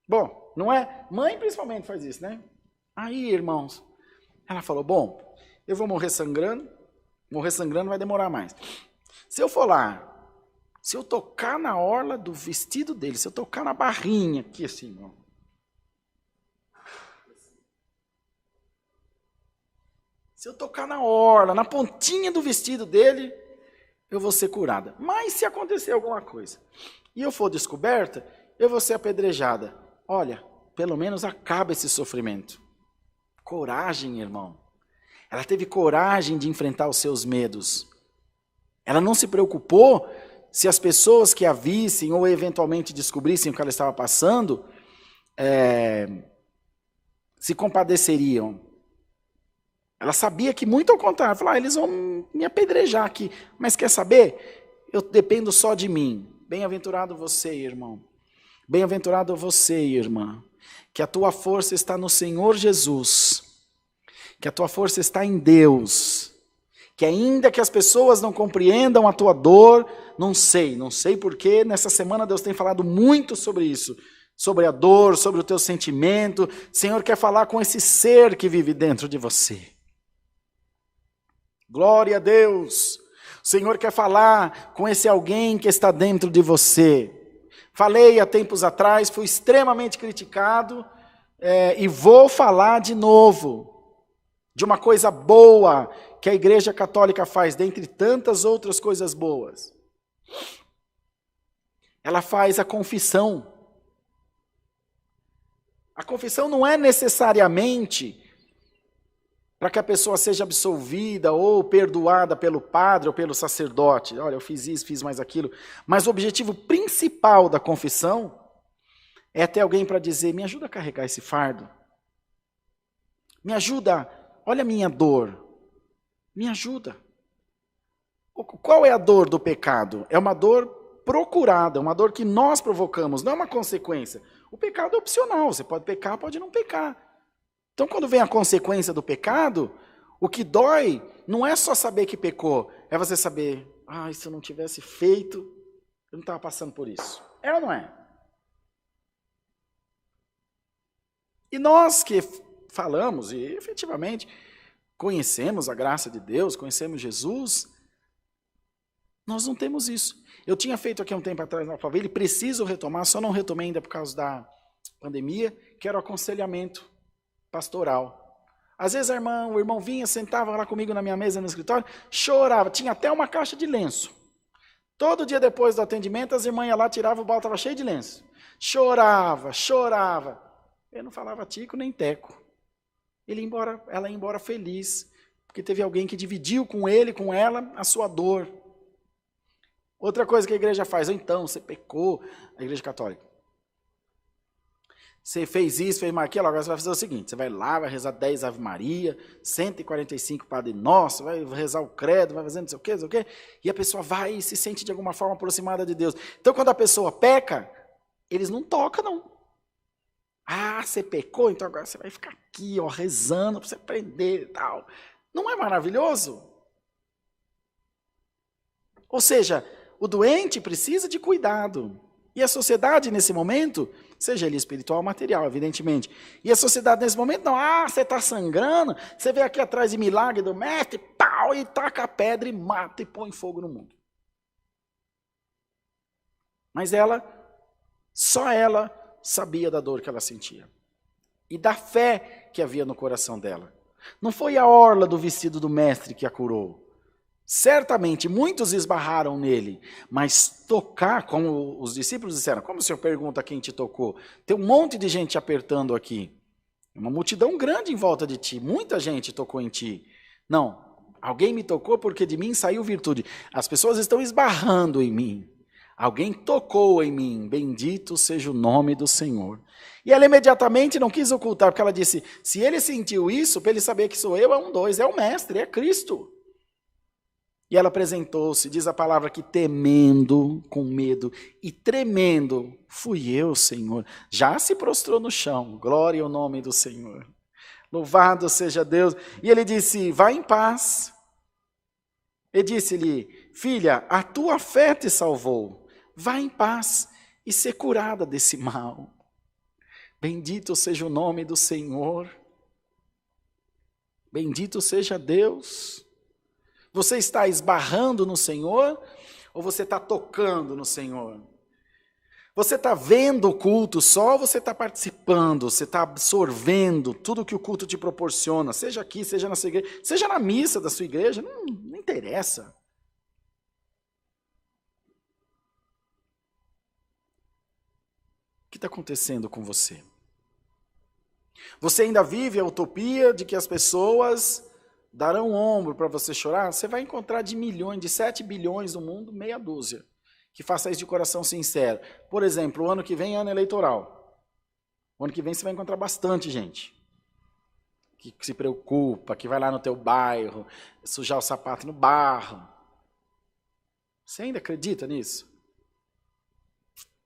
Bom, não é? Mãe principalmente faz isso, né? Aí, irmãos, ela falou, bom, eu vou morrer sangrando vai demorar mais. Se eu for lá, se eu tocar na orla do vestido dele, se eu tocar na barrinha aqui assim, ó. Se eu tocar na orla, na pontinha do vestido dele, eu vou ser curada. Mas se acontecer alguma coisa e eu for descoberta, eu vou ser apedrejada. Olha, pelo menos acaba esse sofrimento. Coragem, irmão. Ela teve coragem de enfrentar os seus medos. Ela não se preocupou se as pessoas que a vissem ou eventualmente descobrissem o que ela estava passando, se compadeceriam. Ela sabia que, muito ao contrário, falou, eles vão me apedrejar aqui. Mas quer saber? Eu dependo só de mim. Bem-aventurado você, irmão. Bem-aventurado você, irmã. Que a tua força está no Senhor Jesus. Que a tua força está em Deus. Que ainda que as pessoas não compreendam a tua dor, não sei porque nessa semana Deus tem falado muito sobre isso, sobre a dor, sobre o teu sentimento. O Senhor quer falar com esse ser que vive dentro de você. Glória a Deus. O Senhor quer falar com esse alguém que está dentro de você. Falei há tempos atrás, fui extremamente criticado e vou falar de novo. De uma coisa boa que a Igreja Católica faz, dentre tantas outras coisas boas. Ela faz a confissão. A confissão não é necessariamente para que a pessoa seja absolvida ou perdoada pelo padre ou pelo sacerdote. Olha, eu fiz isso, fiz mais aquilo. Mas o objetivo principal da confissão é ter alguém para dizer, me ajuda a carregar esse fardo. Me ajuda, olha a minha dor. Me ajuda. Qual é a dor do pecado? É uma dor procurada, uma dor que nós provocamos, não é uma consequência. O pecado é opcional, você pode pecar, pode não pecar. Então, quando vem a consequência do pecado, o que dói não é só saber que pecou, é você saber, se eu não tivesse feito, eu não estava passando por isso. É ou não é? E nós que falamos, e efetivamente conhecemos a graça de Deus, conhecemos Jesus, nós não temos isso. Eu tinha feito aqui um tempo atrás na Alphaville, preciso retomar, só não retomei ainda por causa da pandemia, que era o aconselhamento pastoral. Às vezes o irmão vinha, sentava lá comigo na minha mesa no escritório, chorava, tinha até uma caixa de lenço. Todo dia depois do atendimento, as irmãs iam lá, tiravam, o balde estava cheio de lenço. Chorava. Eu não falava tico nem teco. Ela ia embora feliz, porque teve alguém que dividiu com ele, com ela, a sua dor. Outra coisa que a igreja faz, ou então, você pecou, a Igreja Católica. Você fez isso, fez aquilo, agora você vai fazer o seguinte, você vai lá, vai rezar 10 Ave Maria, 145 Padre Nosso, vai rezar o credo, vai fazer não sei o quê, e a pessoa vai e se sente de alguma forma aproximada de Deus. Então, quando a pessoa peca, eles não tocam, não. Ah, você pecou, então agora você vai ficar aqui, ó, rezando para você aprender e tal. Não é maravilhoso? Ou seja, o doente precisa de cuidado. E a sociedade, nesse momento, seja ele espiritual ou material, evidentemente. E a sociedade, nesse momento, não. Ah, você está sangrando, você vem aqui atrás de milagre do mestre, pau, e taca a pedra e mata e põe fogo no mundo. Mas ela, só ela, sabia da dor que ela sentia. E da fé que havia no coração dela. Não foi a orla do vestido do mestre que a curou. Certamente, muitos esbarraram nele, mas tocar, como os discípulos disseram, como o senhor pergunta quem te tocou? Tem um monte de gente apertando aqui. Uma multidão grande em volta de ti, muita gente tocou em ti. Não, alguém me tocou porque de mim saiu virtude. As pessoas estão esbarrando em mim. Alguém tocou em mim, bendito seja o nome do Senhor. E ela imediatamente não quis ocultar, porque ela disse, se ele sentiu isso, para ele saber que sou eu, é um dois, é o mestre, é Cristo. E ela apresentou-se, diz a palavra que temendo, com medo e tremendo, fui eu, Senhor. Já se prostrou no chão, glória ao nome do Senhor. Louvado seja Deus. E ele disse, vá em paz. E disse-lhe, filha, a tua fé te salvou. Vá em paz e ser curada desse mal. Bendito seja o nome do Senhor. Bendito seja Deus. Você está esbarrando no Senhor ou você está tocando no Senhor? Você está vendo o culto só ou você está participando? Você está absorvendo tudo que o culto te proporciona, seja aqui, seja na sua igreja, seja na missa da sua igreja, não interessa. O que está acontecendo com você? Você ainda vive a utopia de que as pessoas darão ombro para você chorar? Você vai encontrar de 7 bilhões no mundo, meia dúzia, que faça isso de coração sincero. Por exemplo, o ano que vem é ano eleitoral. O ano que vem você vai encontrar bastante gente que se preocupa, que vai lá no teu bairro, sujar o sapato no barro. Você ainda acredita nisso?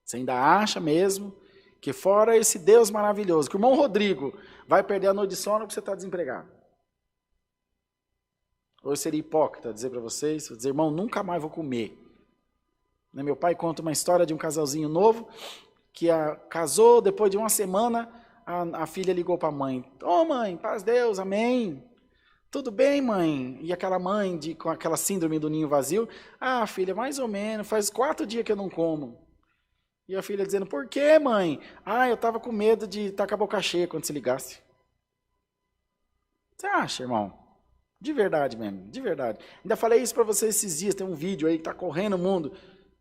Você ainda acha mesmo que fora esse Deus maravilhoso, que o irmão Rodrigo vai perder a noite de sono porque você está desempregado? Ou eu seria hipócrita dizer para vocês, dizer, irmão, nunca mais vou comer. Meu pai conta uma história de um casalzinho novo, que casou, depois de uma semana, a filha ligou para a mãe. Ô mãe, paz Deus, amém. Tudo bem, mãe? E aquela mãe com aquela síndrome do ninho vazio, ah, filha, mais ou menos, faz 4 dias que eu não como. E a filha dizendo, por quê, mãe? Ah, eu estava com medo de estar com a boca cheia quando se ligasse. Você acha, irmão? De verdade mesmo, de verdade. Ainda falei isso para vocês esses dias, tem um vídeo aí que está correndo o mundo.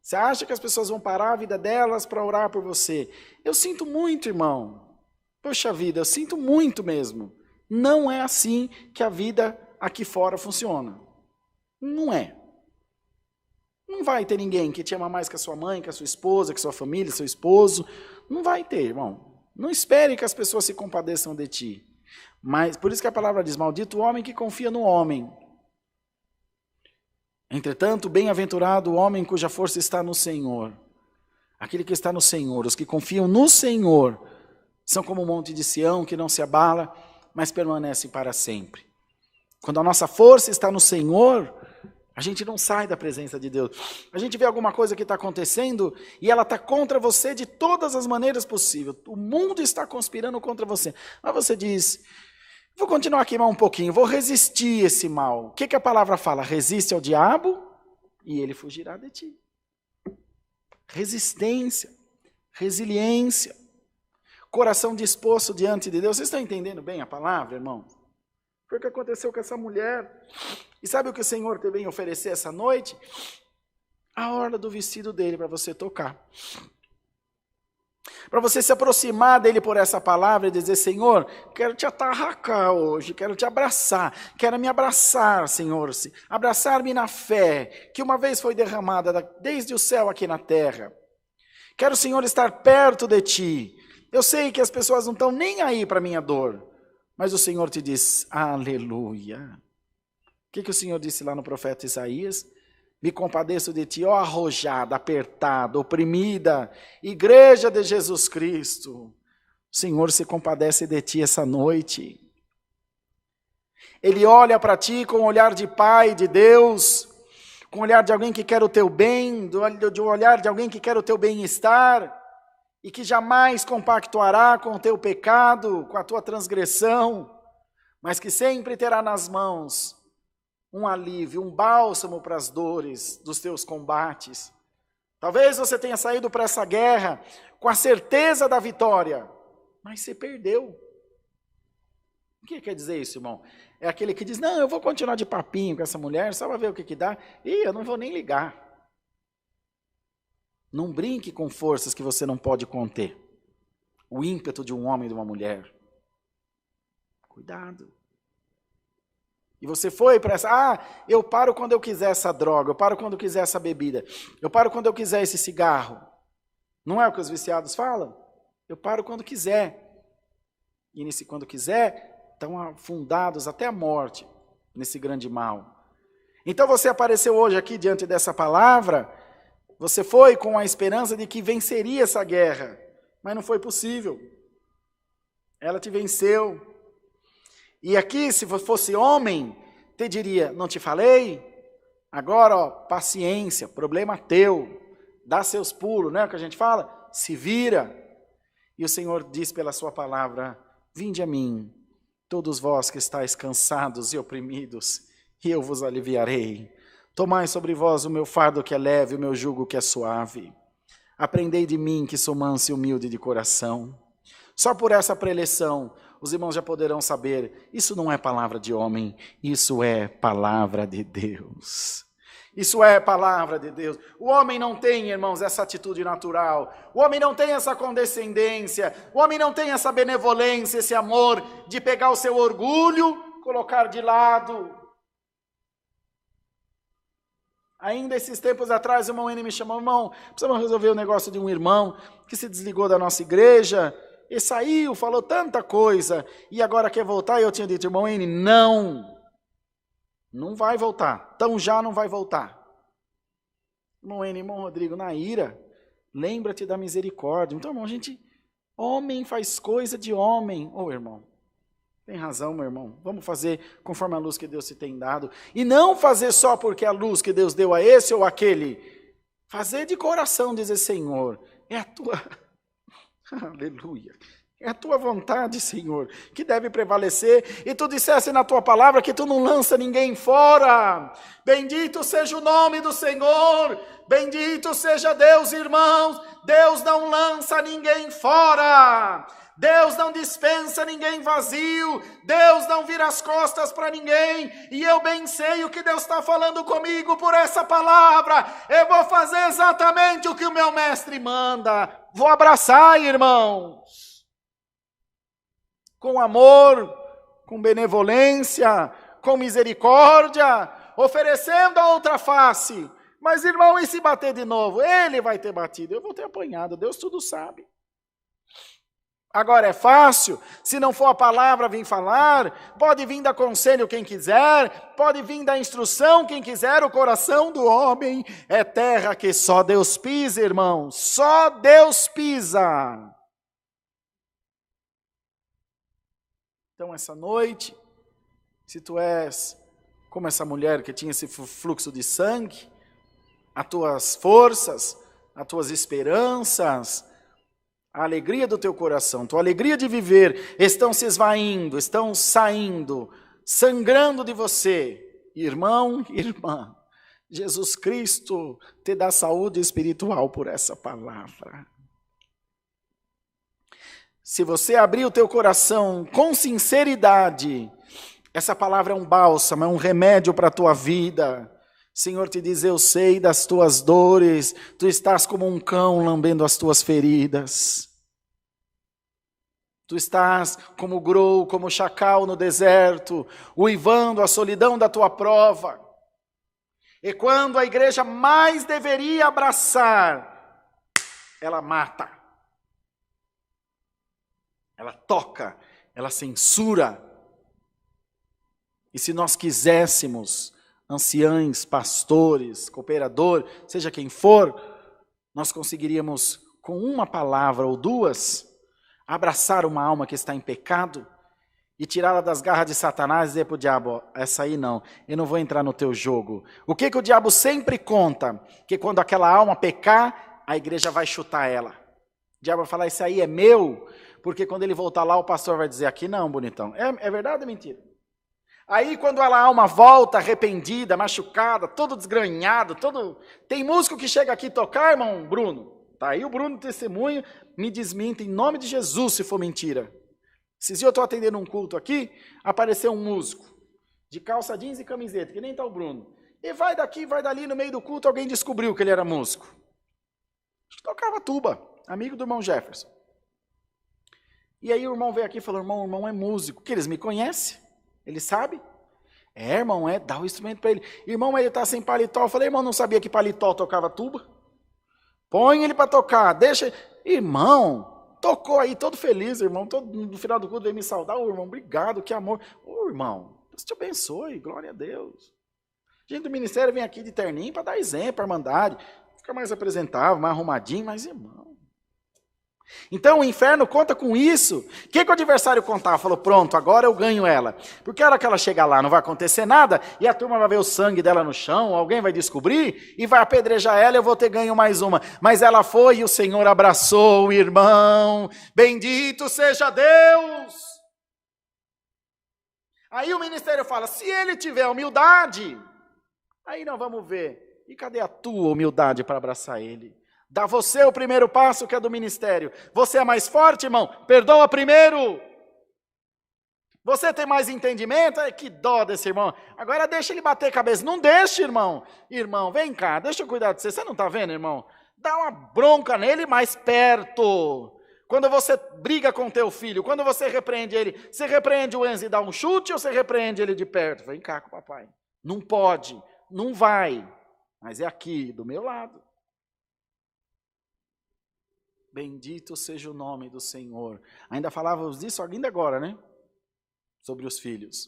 Você acha que as pessoas vão parar a vida delas para orar por você? Eu sinto muito, irmão. Poxa vida, eu sinto muito mesmo. Não é assim que a vida aqui fora funciona. Não é. Não vai ter ninguém que te ama mais que a sua mãe, que a sua esposa, que a sua família, seu esposo. Não vai ter, irmão. Não espere que as pessoas se compadeçam de ti. Mas por isso que a palavra diz, maldito o homem que confia no homem. Entretanto, bem-aventurado o homem cuja força está no Senhor. Aquele que está no Senhor, os que confiam no Senhor, são como o monte de Sião, que não se abala, mas permanece para sempre. Quando a nossa força está no Senhor, a gente não sai da presença de Deus. A gente vê alguma coisa que está acontecendo e ela está contra você de todas as maneiras possíveis. O mundo está conspirando contra você. Mas você diz, vou continuar aqui mais um pouquinho, vou resistir esse mal. O que a palavra fala? Resiste ao diabo e ele fugirá de ti. Resistência, resiliência, coração disposto diante de Deus. Vocês estão entendendo bem a palavra, irmão? Foi o que aconteceu com essa mulher. E sabe o que o Senhor te vem oferecer essa noite? A orla do vestido dele para você tocar. Para você se aproximar dele por essa palavra e dizer, Senhor, quero te atarracar hoje, quero te abraçar, quero me abraçar, Senhor, abraçar-me na fé, que uma vez foi derramada desde o céu aqui na terra. Quero, Senhor, estar perto de ti. Eu sei que as pessoas não estão nem aí para a minha dor, mas o Senhor te diz, aleluia. O que o Senhor disse lá no profeta Isaías? Me compadeço de ti, ó arrojada, apertada, oprimida, igreja de Jesus Cristo. O Senhor se compadece de ti essa noite. Ele olha para ti com o olhar de Pai, de Deus, com o olhar de alguém que quer o teu bem, do olhar de alguém que quer o teu bem-estar, e que jamais compactuará com o teu pecado, com a tua transgressão, mas que sempre terá nas mãos um alívio, um bálsamo para as dores dos teus combates. Talvez você tenha saído para essa guerra com a certeza da vitória, mas você perdeu. O que quer dizer isso, irmão? É aquele que diz, não, eu vou continuar de papinho com essa mulher, só para ver o que dá, e eu não vou nem ligar. Não brinque com forças que você não pode conter. O ímpeto de um homem e de uma mulher. Cuidado. E você foi para essa, eu paro quando eu quiser essa droga, eu paro quando eu quiser essa bebida, eu paro quando eu quiser esse cigarro. Não é o que os viciados falam? Eu paro quando quiser. E nesse quando quiser, estão afundados até a morte, nesse grande mal. Então você apareceu hoje aqui diante dessa palavra, você foi com a esperança de que venceria essa guerra, mas não foi possível. Ela te venceu. E aqui, se fosse homem, te diria, não te falei? Agora, ó, paciência, problema teu, dá seus pulos, não é o que a gente fala? Se vira. E o Senhor diz pela sua palavra, vinde a mim, todos vós que estáis cansados e oprimidos, e eu vos aliviarei. Tomai sobre vós o meu fardo que é leve, o meu jugo que é suave. Aprendei de mim que sou manso e humilde de coração. Só por essa preleção, os irmãos já poderão saber, isso não é palavra de homem, isso é palavra de Deus. Isso é palavra de Deus. O homem não tem, irmãos, essa atitude natural. O homem não tem essa condescendência. O homem não tem essa benevolência, esse amor de pegar o seu orgulho, colocar de lado. Ainda esses tempos atrás, o irmão N me chamou, irmão, precisamos resolver o negócio de um irmão que se desligou da nossa igreja, e saiu, falou tanta coisa, e agora quer voltar, e eu tinha dito, irmão N, não vai voltar, então já não vai voltar. Irmão N, irmão Rodrigo, na ira, lembra-te da misericórdia. Então, irmão, homem faz coisa de homem. Ô, irmão, tem razão, meu irmão, vamos fazer conforme a luz que Deus te tem dado, e não fazer só porque a luz que Deus deu a esse ou aquele, fazer de coração, dizer, Senhor, é a tua... Aleluia. É a tua vontade, Senhor, que deve prevalecer. E tu disseste na tua palavra que tu não lança ninguém fora. Bendito seja o nome do Senhor. Bendito seja Deus, irmãos. Deus não lança ninguém fora. Deus não dispensa ninguém vazio. Deus não vira as costas para ninguém. E eu bem sei o que Deus está falando comigo por essa palavra. Eu vou fazer exatamente o que o meu mestre manda. Vou abraçar, irmãos. Com amor, com benevolência, com misericórdia, oferecendo a outra face. Mas, irmão, e se bater de novo? Ele vai ter batido, eu vou ter apanhado. Deus tudo sabe. Agora é fácil, se não for a palavra vir falar, pode vir dar conselho quem quiser, pode vir dar instrução quem quiser, o coração do homem é terra que só Deus pisa, irmão, só Deus pisa. Então essa noite, se tu és como essa mulher que tinha esse fluxo de sangue, as tuas forças, as tuas esperanças, a alegria do teu coração, tua alegria de viver, estão se esvaindo, estão saindo, sangrando de você. Irmão, irmã, Jesus Cristo te dá saúde espiritual por essa palavra. Se você abrir o teu coração com sinceridade, essa palavra é um bálsamo, é um remédio para a tua vida. Senhor te diz, eu sei das tuas dores, tu estás como um cão lambendo as tuas feridas. Tu estás como grou, como chacal no deserto, uivando a solidão da tua prova. E quando a igreja mais deveria abraçar, ela mata. ela toca, ela censura. E se nós quiséssemos, anciães, pastores, cooperador, seja quem for, nós conseguiríamos, com uma palavra ou duas, abraçar uma alma que está em pecado e tirá-la das garras de Satanás e dizer para o diabo, essa aí não, eu não vou entrar no teu jogo. O que o diabo sempre conta? Que quando aquela alma pecar, a igreja vai chutar ela. O diabo vai falar, isso aí é meu, porque quando ele voltar lá, o pastor vai dizer, aqui não, bonitão. É verdade ou mentira? Aí quando a alma volta arrependida, machucada, todo desgranhado, tem músico que chega aqui tocar, irmão Bruno. Tá aí o Bruno testemunho, me desminta em nome de Jesus se for mentira. Esses dias eu estou atendendo um culto aqui, apareceu um músico, de calça jeans e camiseta, que nem está o Bruno. E vai daqui, vai dali, no meio do culto, alguém descobriu que ele era músico. Acho que tocava tuba, amigo do irmão Jefferson. E aí o irmão veio aqui e falou, o irmão é músico, que eles me conhecem. Ele sabe? Irmão, dá o instrumento para ele. Irmão, ele está sem paletó. Eu falei, irmão, não sabia que paletó tocava tuba? Põe ele para tocar, deixa. Irmão, tocou aí, todo feliz, irmão. No final do culto veio me saudar. Irmão, obrigado, que amor. Irmão, Deus te abençoe, glória a Deus. Gente do ministério vem aqui de terninho para dar exemplo, para irmandade. Fica mais apresentável, mais arrumadinho, mas irmão. Então o inferno conta com isso. O que o adversário contava? Falou, pronto, agora eu ganho ela. Porque a hora que ela chegar lá não vai acontecer nada, e a turma vai ver o sangue dela no chão, alguém vai descobrir, e vai apedrejar ela, eu vou ter ganho mais uma. Mas ela foi e o Senhor abraçou o irmão. Bendito seja Deus! Aí o ministério fala, se ele tiver humildade, aí nós vamos ver. E cadê a tua humildade para abraçar ele? Dá você o primeiro passo que é do ministério. Você é mais forte, irmão? Perdoa primeiro. Você tem mais entendimento? Que dó desse irmão. Agora deixa ele bater a cabeça. Não deixa, irmão. Irmão, vem cá, deixa eu cuidar de você. Você não está vendo, irmão? Dá uma bronca nele mais perto. Quando você briga com teu filho, quando você repreende ele, você repreende o Enzo e dá um chute ou você repreende ele de perto? Vem cá com o papai. Não pode, não vai. Mas é aqui, do meu lado. Bendito seja o nome do Senhor. Ainda falávamos disso ainda agora, né? Sobre os filhos.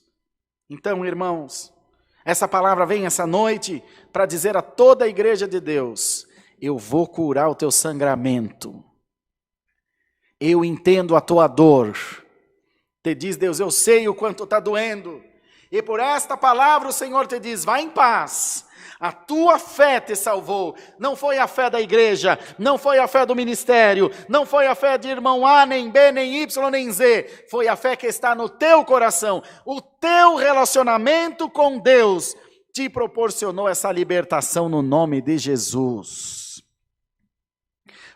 Então, irmãos, essa palavra vem essa noite para dizer a toda a igreja de Deus, eu vou curar o teu sangramento. Eu entendo a tua dor. Te diz Deus, eu sei o quanto está doendo. E por esta palavra o Senhor te diz, vá em paz. A tua fé te salvou, não foi a fé da igreja, não foi a fé do ministério, não foi a fé de irmão A, nem B, nem Y, nem Z, foi a fé que está no teu coração. O teu relacionamento com Deus te proporcionou essa libertação no nome de Jesus.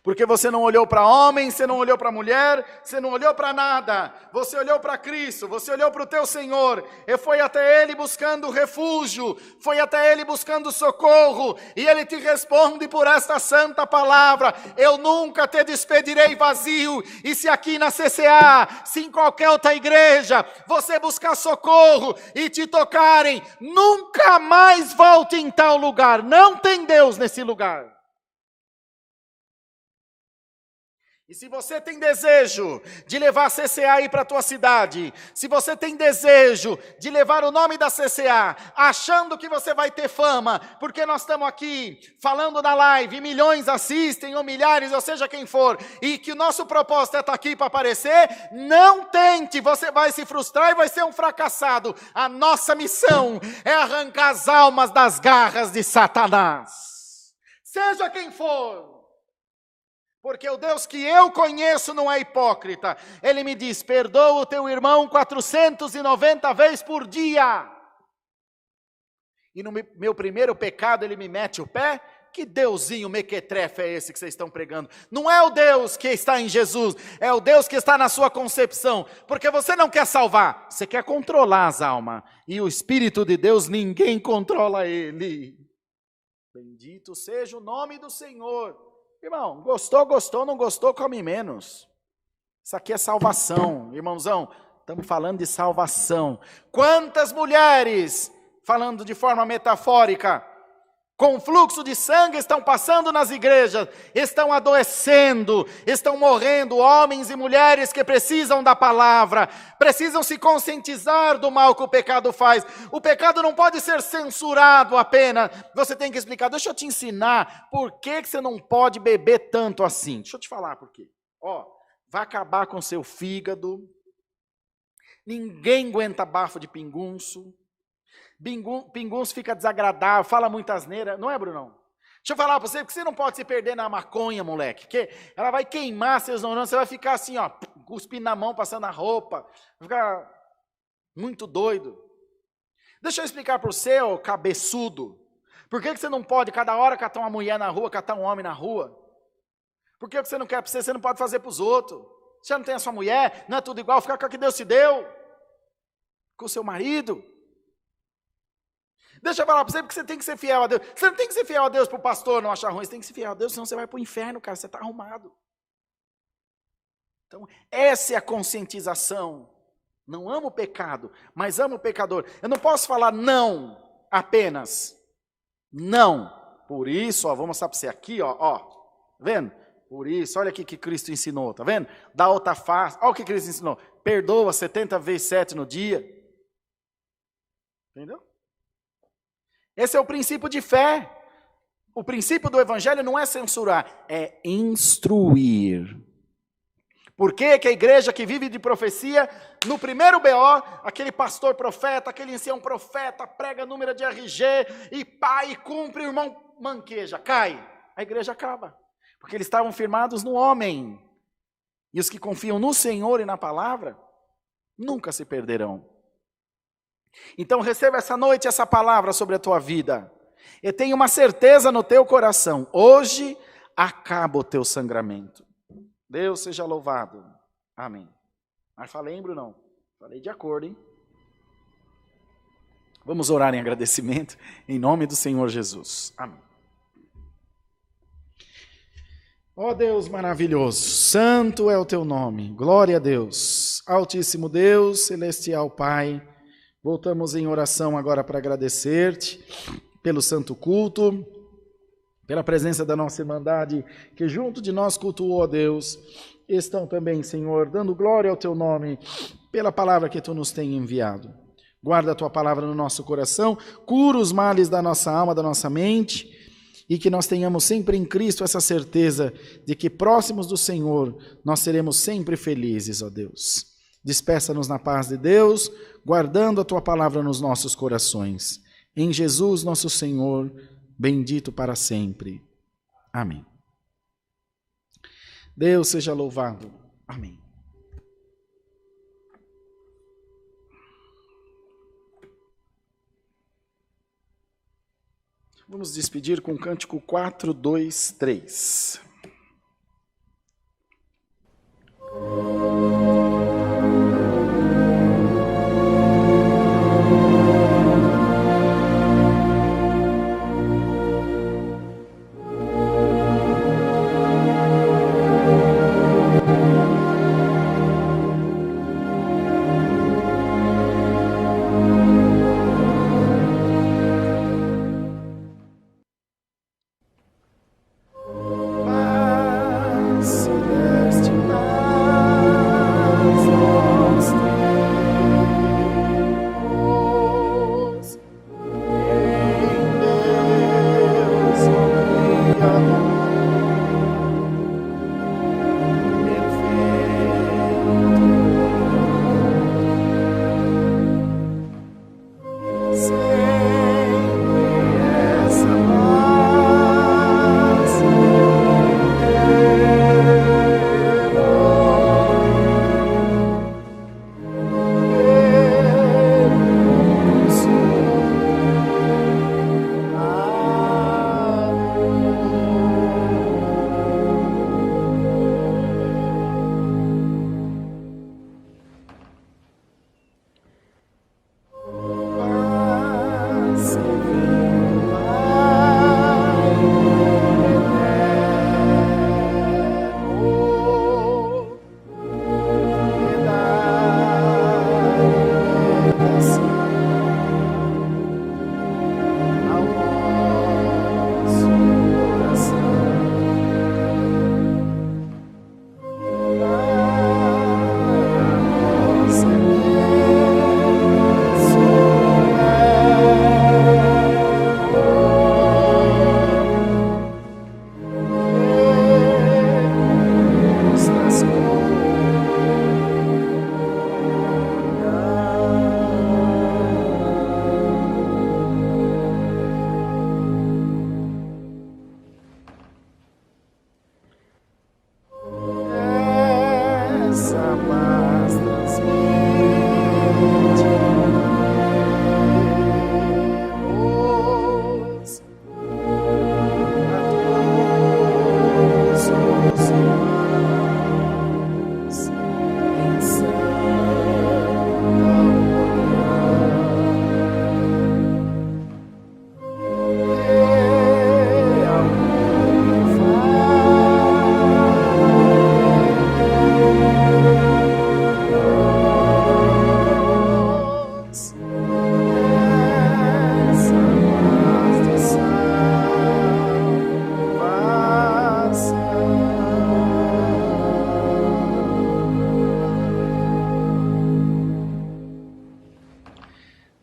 Porque você não olhou para homem, você não olhou para mulher, você não olhou para nada. Você olhou para Cristo, você olhou para o teu Senhor. E foi até Ele buscando refúgio, foi até Ele buscando socorro. E Ele te responde por esta santa palavra. Eu nunca te despedirei vazio. E se aqui na CCA, se em qualquer outra igreja, você buscar socorro e te tocarem, nunca mais volte em tal lugar. Não tem Deus nesse lugar. E se você tem desejo de levar a CCA aí para a tua cidade, se você tem desejo de levar o nome da CCA, achando que você vai ter fama, porque nós estamos aqui falando na live, e milhões assistem, ou milhares, ou seja quem for, e que o nosso propósito é estar aqui para aparecer, não tente, você vai se frustrar e vai ser um fracassado. A nossa missão é arrancar as almas das garras de Satanás. Seja quem for. Porque o Deus que eu conheço não é hipócrita. Ele me diz, perdoa o teu irmão 490 vezes por dia. E no meu primeiro pecado ele me mete o pé. Que deusinho mequetrefe é esse que vocês estão pregando? Não é o Deus que está em Jesus, é o Deus que está na sua concepção. Porque você não quer salvar, você quer controlar as almas. E o Espírito de Deus, ninguém controla ele. Bendito seja o nome do Senhor. Irmão, gostou, não gostou, come menos. Isso aqui é salvação, irmãozão. Estamos falando de salvação. Quantas mulheres, falando de forma metafórica, com fluxo de sangue estão passando nas igrejas, estão adoecendo, estão morrendo homens e mulheres que precisam da palavra, precisam se conscientizar do mal que o pecado faz. O pecado não pode ser censurado apenas, você tem que explicar. Deixa eu te ensinar por que você não pode beber tanto assim. Deixa eu te falar por quê. Vai acabar com seu fígado, ninguém aguenta bafo de pingunço, pingunço fica desagradável, fala muita asneira, não é, Brunão? Deixa eu falar para você, porque você não pode se perder na maconha, moleque, porque ela vai queimar seus neurônios, você vai ficar assim, cuspindo na mão, passando a roupa, vai ficar muito doido. Deixa eu explicar para você, ô cabeçudo, por que você não pode cada hora catar uma mulher na rua, catar um homem na rua? Por que você não quer para você não pode fazer para os outros? Você não tem a sua mulher, não é tudo igual, ficar com a que Deus te deu, com o seu marido. Deixa eu falar para você, porque você tem que ser fiel a Deus. Você não tem que ser fiel a Deus para o pastor não achar ruim, você tem que ser fiel a Deus, senão você vai para o inferno, cara, você está arrumado. Então, essa é a conscientização. Não amo o pecado, mas amo o pecador. Eu não posso falar não apenas. Não. Por isso, vou mostrar para você aqui, tá vendo? Por isso, olha aqui que Cristo ensinou, tá vendo? Dá outra face, olha o que Cristo ensinou. Perdoa 70 vezes 7 no dia. Entendeu? Esse é o princípio de fé. O princípio do evangelho não é censurar, é instruir. Por que que a igreja que vive de profecia, no primeiro BO, aquele pastor profeta, aquele ancião profeta, prega número de RG, e pai, cumpre, o irmão manqueja, cai. A igreja acaba. Porque eles estavam firmados no homem. E os que confiam no Senhor e na palavra, nunca se perderão. Então receba essa noite essa palavra sobre a tua vida. E tenha uma certeza no teu coração. Hoje acaba o teu sangramento. Deus seja louvado. Amém. Mas falei, Bruno? Falei de acordo, hein? Vamos orar em agradecimento em nome do Senhor Jesus. Amém. Ó Deus maravilhoso, santo é o teu nome. Glória a Deus. Altíssimo Deus, celestial Pai. Voltamos em oração agora para agradecer-te pelo santo culto, pela presença da nossa irmandade que junto de nós cultuou a Deus. Estão também, Senhor, dando glória ao teu nome pela palavra que tu nos tem enviado. Guarda a tua palavra no nosso coração, cura os males da nossa alma, da nossa mente, e que nós tenhamos sempre em Cristo essa certeza de que próximos do Senhor nós seremos sempre felizes, ó Deus. Despeça-nos na paz de Deus, guardando a tua palavra nos nossos corações. Em Jesus, nosso Senhor, bendito para sempre. Amém. Deus seja louvado. Amém. Vamos despedir com o cântico 4, 2, 3.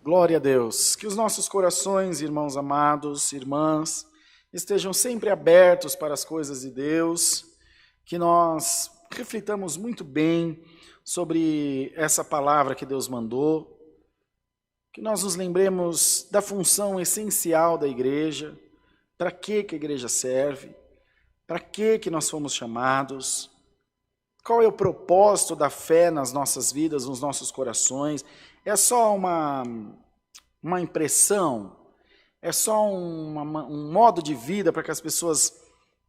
Glória a Deus. Que os nossos corações, irmãos amados, irmãs, estejam sempre abertos para as coisas de Deus, que nós reflitamos muito bem sobre essa palavra que Deus mandou, que nós nos lembremos da função essencial da igreja, para que a igreja serve, para que nós fomos chamados, qual é o propósito da fé nas nossas vidas, nos nossos corações. É só uma impressão? É só um modo de vida para que as pessoas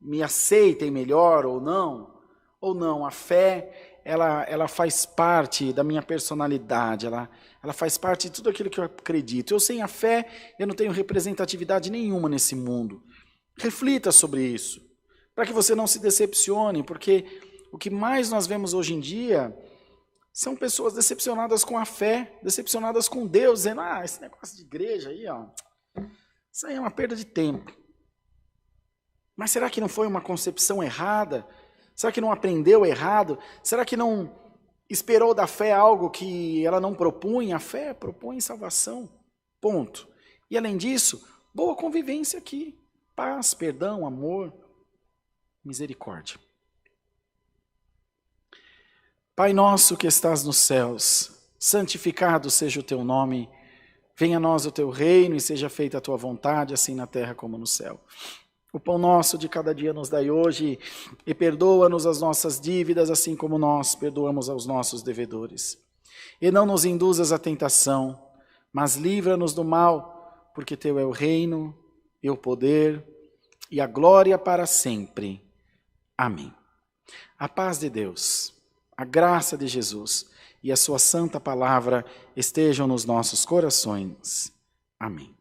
me aceitem melhor ou não? Ou não, a fé, ela faz parte da minha personalidade, ela faz parte de tudo aquilo que eu acredito. Eu sem a fé, eu não tenho representatividade nenhuma nesse mundo. Reflita sobre isso, para que você não se decepcione, porque o que mais nós vemos hoje em dia são pessoas decepcionadas com a fé, decepcionadas com Deus, dizendo, esse negócio de igreja aí, isso aí é uma perda de tempo. Mas será que não foi uma concepção errada? Será que não aprendeu errado? Será que não esperou da fé algo que ela não propunha? A fé propõe salvação, ponto. E além disso, boa convivência aqui, paz, perdão, amor, misericórdia. Pai nosso que estás nos céus, santificado seja o teu nome, venha a nós o teu reino e seja feita a tua vontade, assim na terra como no céu. O pão nosso de cada dia nos dai hoje e perdoa-nos as nossas dívidas, assim como nós perdoamos aos nossos devedores. E não nos induzas à tentação, mas livra-nos do mal, porque teu é o reino e o poder e a glória para sempre. Amém. A paz de Deus, a graça de Jesus e a sua santa palavra estejam nos nossos corações. Amém.